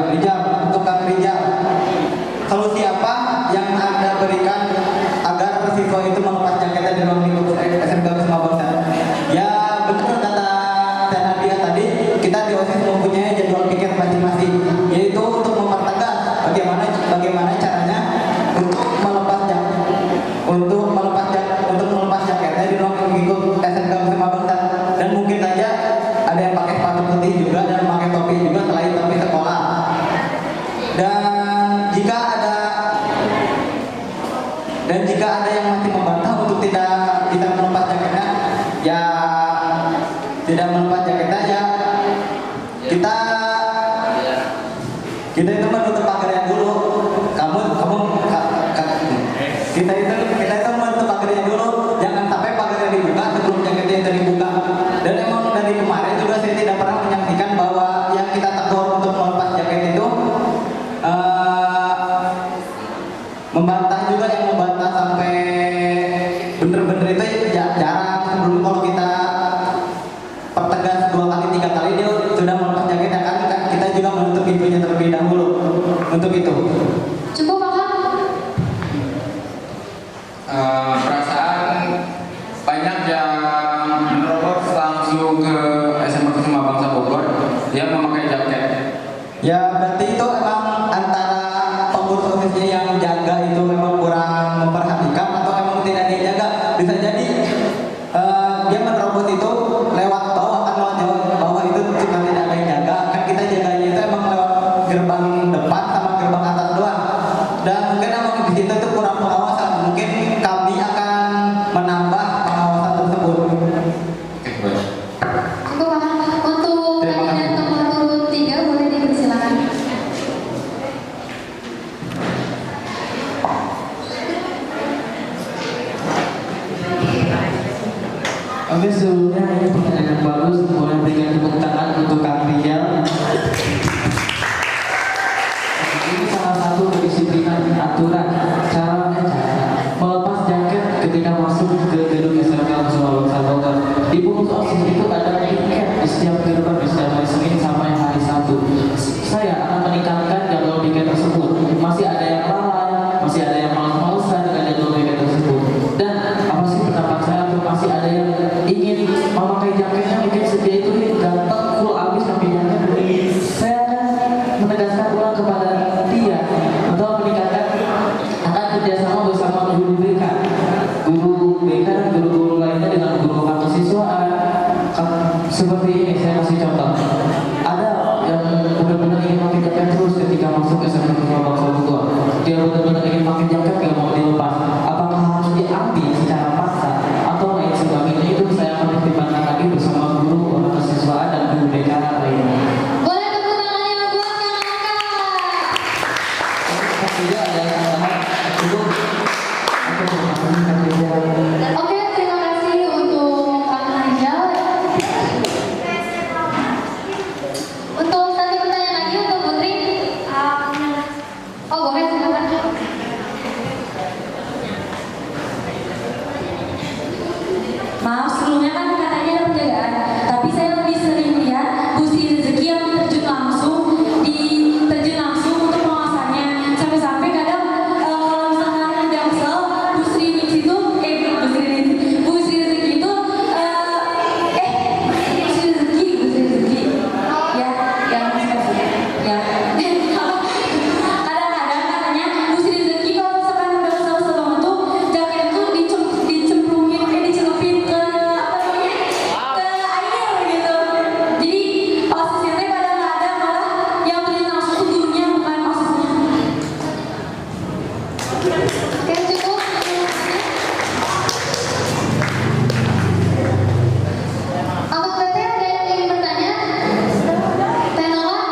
[SPEAKER 3] Untuk Kang Rizal. Solusi apa yang Anda berikan agar siswa itu melepas jaketnya di ruang lingkup SMK Kusuma Bangsa? Ya, betul kata Teh Nadia tadi, kita di OSIS mempunyai jadwal piket masing-masing, yaitu untuk mempertegas bagaimana caranya untuk melepas jaketnya di ruang lingkup SMK Kusuma Bangsa. Dan mungkin saja ada yang pakai sepatu putih juga dan pakai topi juga selain topi sekolah. Dan jika ada yang masih membantah untuk tidak melepas jaketnya, ya kita itu menutup pagarnya dulu. Kita itu menutup pagarnya dulu. Jangan sampai pagarnya dibuka sebelum jaketnya itu dibuka. Dan emang dari kemarin juga saya tidak pernah menyaksikan bahwa yang kita tegur untuk melepas jaket itu membantah juga, yang membantah sampai bener-bener itu jarang. Sebelum kalau kita pertegas 2 kali 3 kali dia sudah melepas jaketnya, kan kita juga menutup pintunya terlebih dahulu untuk itu.
[SPEAKER 2] Cukup, Akang?
[SPEAKER 3] Perasaan banyak yang menerobos langsung ke SMK Kusuma Bangsa Bogor yang memakai jaket. Ya berarti itu emang antara dan mungkin di situ tuh kurang pengawasan. Mungkin kami akan menambah pengawasan tersebut.
[SPEAKER 2] Cukup Pak. Untuk
[SPEAKER 3] Terima kasih.
[SPEAKER 2] kandidat nomor urut 3 boleh dipersilakan.
[SPEAKER 5] Oke, sebelumnya ini pertanyaan yang bagus. Boleh berikan tepuk tangan untuk Kang Rijal. Ini salah satu kedisiplinan aturan cara melepas jaket ketika masuk ke gedung SMK Kusuma Bangsa Bogor. Di pungut OSIS itu ada tiket di setiap gerbang di setiap hari Senin sampai hari Sabtu. Saya akan meningkatkan jadwal tiket tersebut. Masih ada yang lalai, masih ada yang malas-malasan dengan jadwal tiket tersebut. Dan apa sih pendapat saya tuh masih ada yang ingin memakai jaketnya mungkin sedia itu ganteng full habis pakai jaket. Saya akan menegaskan ulang kepada dia untuk meningkatkan akan kerjasama bersama guru BK, dan guru-guru lainnya dengan guru kemahasiswaan. Seperti ini saya kasih contoh. Ada yang benar-benar ingin pakai jaket terus ketika masuk SMK Kusuma Bangsa Bogor. Dia benar-benar ingin pakai jaket nggak mau dilepas. Apakah harus diambil secara paksa atau lain sebagainya, itu saya akan pertimbangkan lagi bersama guru kemahasiswaan dan guru BK lainnya.
[SPEAKER 2] Boleh tepuk tangan yang buat Kang Aka.
[SPEAKER 5] Tidak ada yang tambahan cukup.
[SPEAKER 2] Oke, terima kasih untuk Kang Rijal. Untuk satu pertanyaan lagi untuk Putri. Oh, boleh silakan.
[SPEAKER 4] Maaf, sebelumnya kan katanya ada penjagaan, tapi saya lebih sering lihat Bu Sri Rezeki yang terjun langsung untuk pengawasannya. Sampai-sampai kadang kalau misalkan ada Jaksel, Bu Sri Rezeki itu ya, yang ya. Kadang-kadang katanya Bu Sri Rezeki kalau misalkan udah usah-usah banget tuh jaket tuh dicemplungin dicelupin ke apa namanya ke air gitu. Jadi osisnya teh kadang-kadang malah yang terjun langsung tuh gurunya bukan osisnya.
[SPEAKER 2] Oke, cukup. Abang Tete ada yang ingin bertanya? Tenola?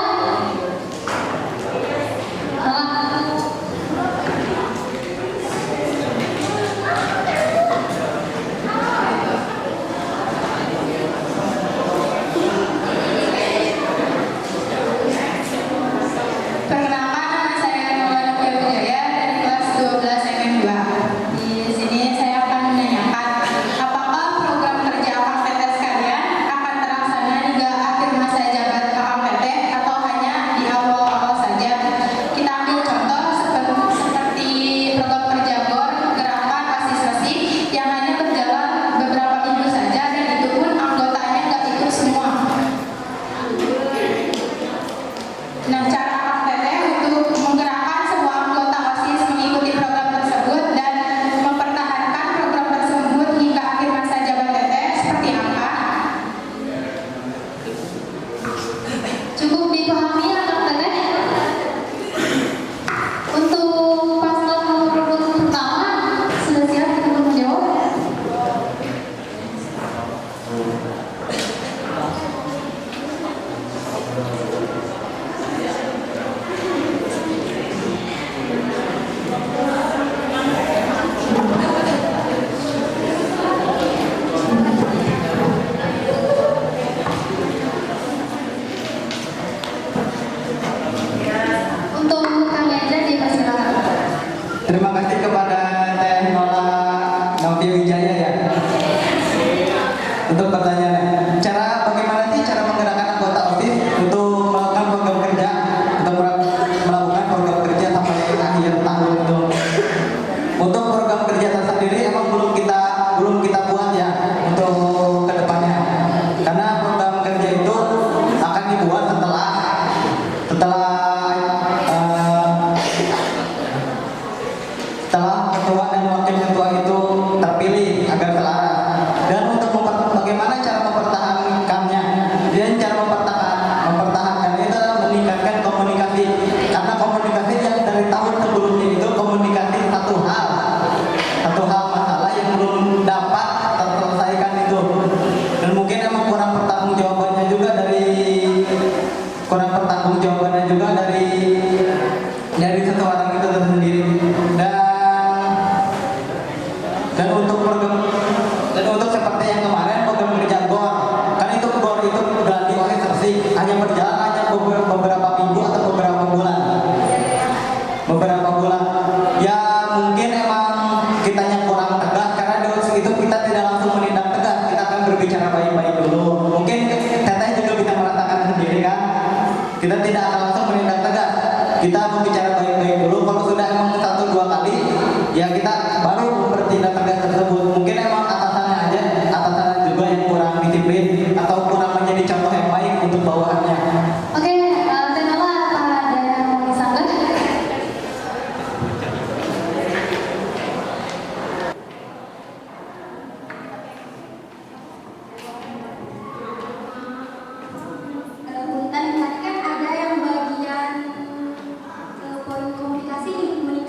[SPEAKER 6] Perkenalkan, nama saya Maulana Pia Wijaya dari kelas 12 MM2. Di sini saya akan menanyakan, apakah program kerja Akang Teteh sekalian akan terlaksana hingga akhir masa jabat Akang Teteh atau hanya di awal-awal saja? Kita ambil contoh seperti program kerja BOR, gerakan partisipasi yang hanya berjalan beberapa minggu saja dan itu pun anggotanya nggak ikut semua. Nah, cara Akang Teteh untuk menggerakkan semua anggota OSIS mengikuti program tersebut dan mempertahankan program tersebut hingga akhir masa jabat Teteh seperti apa?
[SPEAKER 2] Cukup dipahami Akang Teteh? Untuk paslon nomor urut pertama, sudah siap untuk menjawab? Untuk Kang Hendra dipersilakan.
[SPEAKER 3] Terima kasih kepada Teh Nola Novia Wijaya ya untuk pertanyaannya. Bagaimana sih cara menggerakkan anggota OSIS untuk melakukan program kerja atau melakukan program kerja sampai akhir tahun itu? Untuk program kerja tersendiri emang belum kita buat ya untuk kedepannya, karena program kerja itu akan dibuat setelah setelah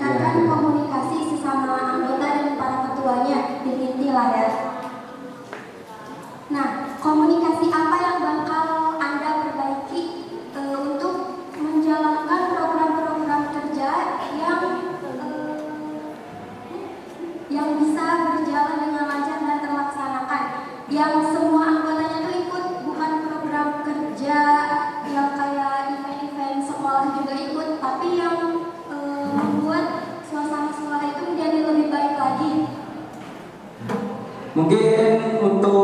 [SPEAKER 4] meningkatkan komunikasi sesama anggota dan para ketuanya, diinti lah ya. Nah, komunikasi apa yang bakal Anda perbaiki untuk menjalankan program-program kerja yang bisa berjalan dengan lancar dan terlaksanakan, yang semua anggotanya tuh ikut, bukan program kerja yang kayak event-event sekolah juga ikut, tapi yang membuat suasana sekolah itu menjadi lebih baik lagi.
[SPEAKER 3] Mungkin untuk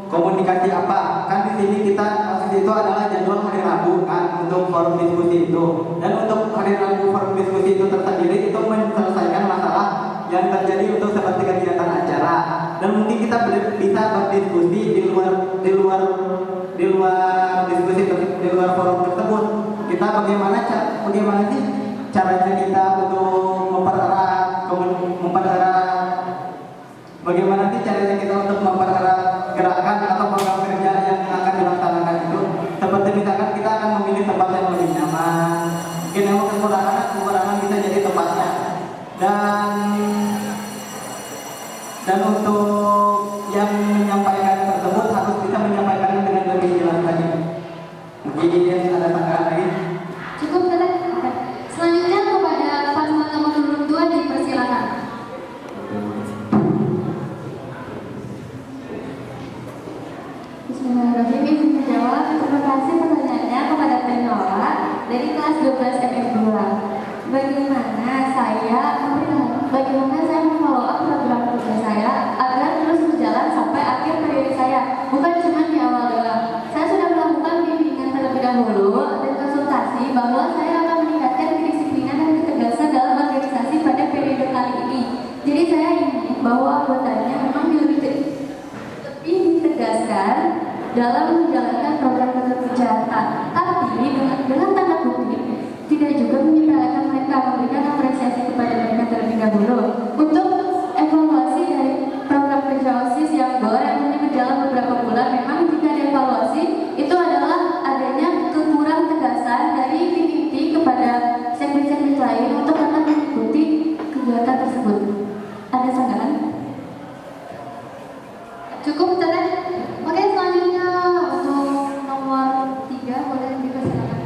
[SPEAKER 3] komunikasi apa? Kan di sini kita OSIS itu adalah jadwal hari Rabu kan untuk forum diskusi itu. Dan untuk hari Rabu forum diskusi itu tersendiri itu menyelesaikan masalah yang terjadi untuk seperti kegiatan acara. Dan mungkin kita bisa berdiskusi di luar diskusi di luar forum tersebut. Kita bagaimana sih caranya kita untuk mempererat bagaimana sih caranya kita untuk mempererat gerakan atau program kerja yang akan dilaksanakan itu. Seperti misalkan kita akan memilih tempat yang lebih nyaman. Mungkin yang kekurangan bisa jadi tempatnya. Dan untuk yang menyampaikan tersebut harus bisa menyampaikan dengan lebih jelas lagi. Mungkin ada tanggapan lagi?
[SPEAKER 2] Cukup, Tete. Oke. Selanjutnya kepada paslon nomor 2 dipersilakan.
[SPEAKER 4] Bismillahirrahmanirrahim. Izin menjawab. Terima kasih pertanyaannya kepada Tenola dari kelas 12 MM2. Bagaimana saya memfollow up program kerja saya agar terus berjalan sampai akhir periode saya, bukan cuma di awal doang. Saya sudah melakukan bimbingan terlebih dahulu dan konsultasi bahwa saya akan meningkatkan kedisiplinan dan ketegasan dalam organisasi pada periode kali ini. Jadi saya ingin bahwa anggotanya memang lebih ditegaskan dalam menjalankan program kerja, tapi dengan tanda kutip tidak juga menyepelekan mereka, memberikan apresiasi kepada mereka terlebih dahulu untuk evaluasi dari program kerja OSIS yang hanya berjalan beberapa bulan. Memang jika dievaluasi itu adalah adanya kekurang tegasan dari tim inti kepada segmen-segmen lain untuk akan mengikuti kegiatan tersebut. Ada sanggahan?
[SPEAKER 2] Cukup, Tete. Oke, selanjutnya untuk nomor 3 boleh dipersilakan.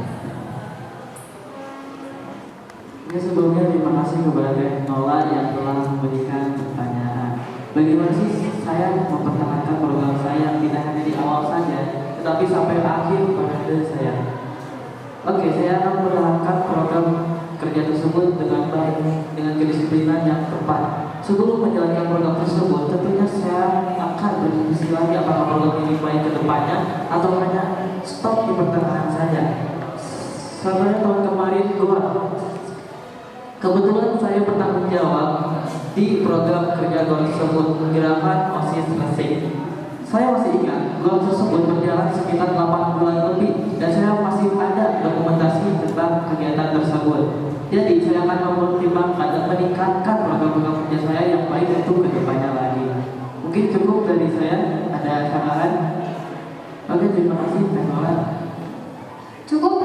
[SPEAKER 5] Ya, sebelumnya terima kasih kepada Tenola yang telah memberikan pertanyaan. Bagaimana sih saya mempertahankan program saya tidak hanya di awal saja, tetapi sampai akhir periode saya? Oke, saya akan mempertahankan program kerja tersebut dengan baik, dengan kedisiplinan yang tepat. Sebelum menjalankan program tersebut, tentunya saya akan berdiskusi lagi apakah program ini baik ke depannya atau hanya stop di pertengahan saja. Sebenarnya tahun kemarin kebetulan saya bertanggung jawab di program kerja GOR tersebut, gerakan OSIS Resik. Saya masih ingat, GOR tersebut berjalan sekitar 8 bulan lebih dan saya masih ada dokumentasi tentang kegiatan tersebut. Jadi saya akan mempertimbangkan dan meningkatkan program-program kerja saya yang baik untuk kedepannya lagi. Mungkin cukup dari saya. Ada tambahan? Oke, terima kasih.
[SPEAKER 2] Cukup.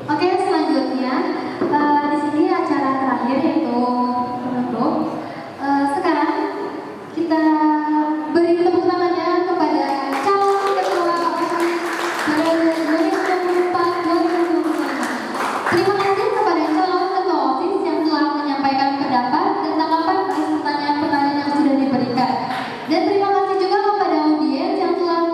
[SPEAKER 2] Oke, selanjutnya di sini acara terakhir yaitu penutup. Sekarang kita beri tepuk tangannya kepada calon ketua OSIS periode 2024-2025. Terima kasih kepada calon ketua OSIS yang telah menyampaikan pendapat dan tanggapan atas pertanyaan-pertanyaan yang sudah diberikan. Dan terima kasih juga kepada audiens yang telah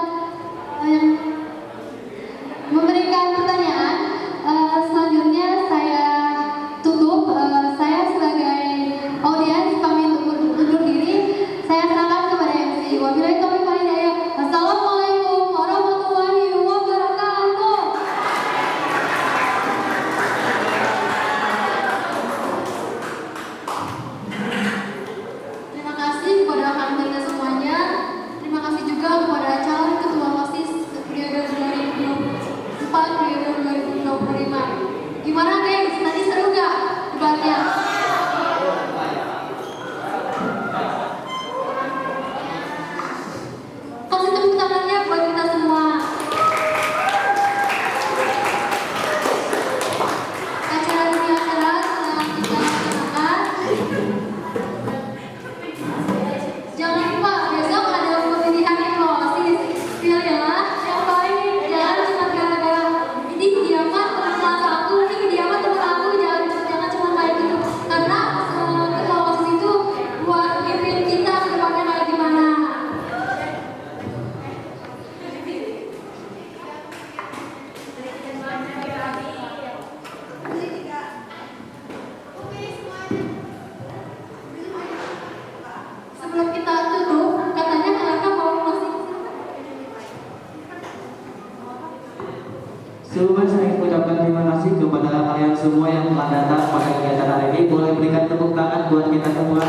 [SPEAKER 5] semua yang telah datang pada kegiatan hari ini. Boleh berikan tepuk tangan buat kita semua.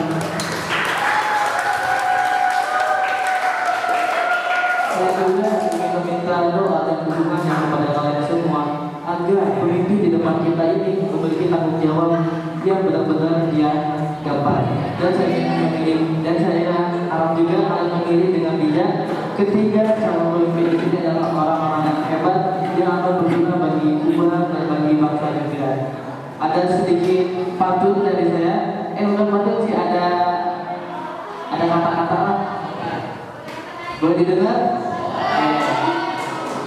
[SPEAKER 5] Saya juga ingin meminta doa dan dukungannya kepada kalian semua agar pemimpin di depan kita ini memiliki tanggung jawab yang benar-benar dia dapat. Dan saya harap juga kalian memilih dengan bijak ketiga calon pemimpin ini adalah orang-orang yang hebat yang akan berguna bagi umat dan bagi bangsa juga. Ada sedikit pantun dari saya. Bukan pantun sih, ada kata-kata. Boleh didengar?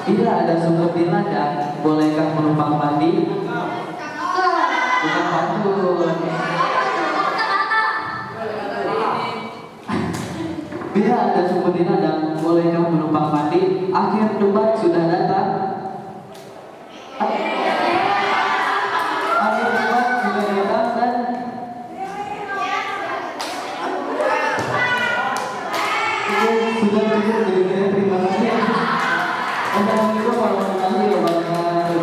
[SPEAKER 5] Tidak ada sumber di ladang, bolehkah menumpang mandi? Bukan pantun. Bila ada sumber di ladang, bolehkah menumpang mandi? Akhir debat sudah datang. Akhir debat sudah datang dan sudah cukup dari saya. Terima kasih. Assalamualaikum warahmatullahi wabarakatuh.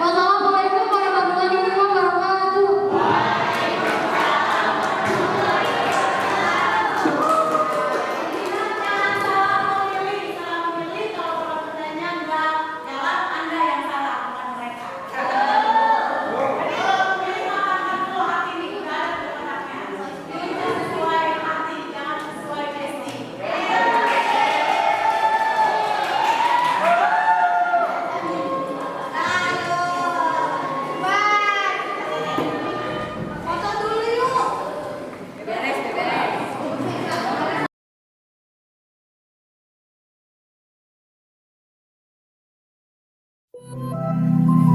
[SPEAKER 2] Wassalamualaikum warahmatullahi wabarakatuh.
[SPEAKER 10] Thank you.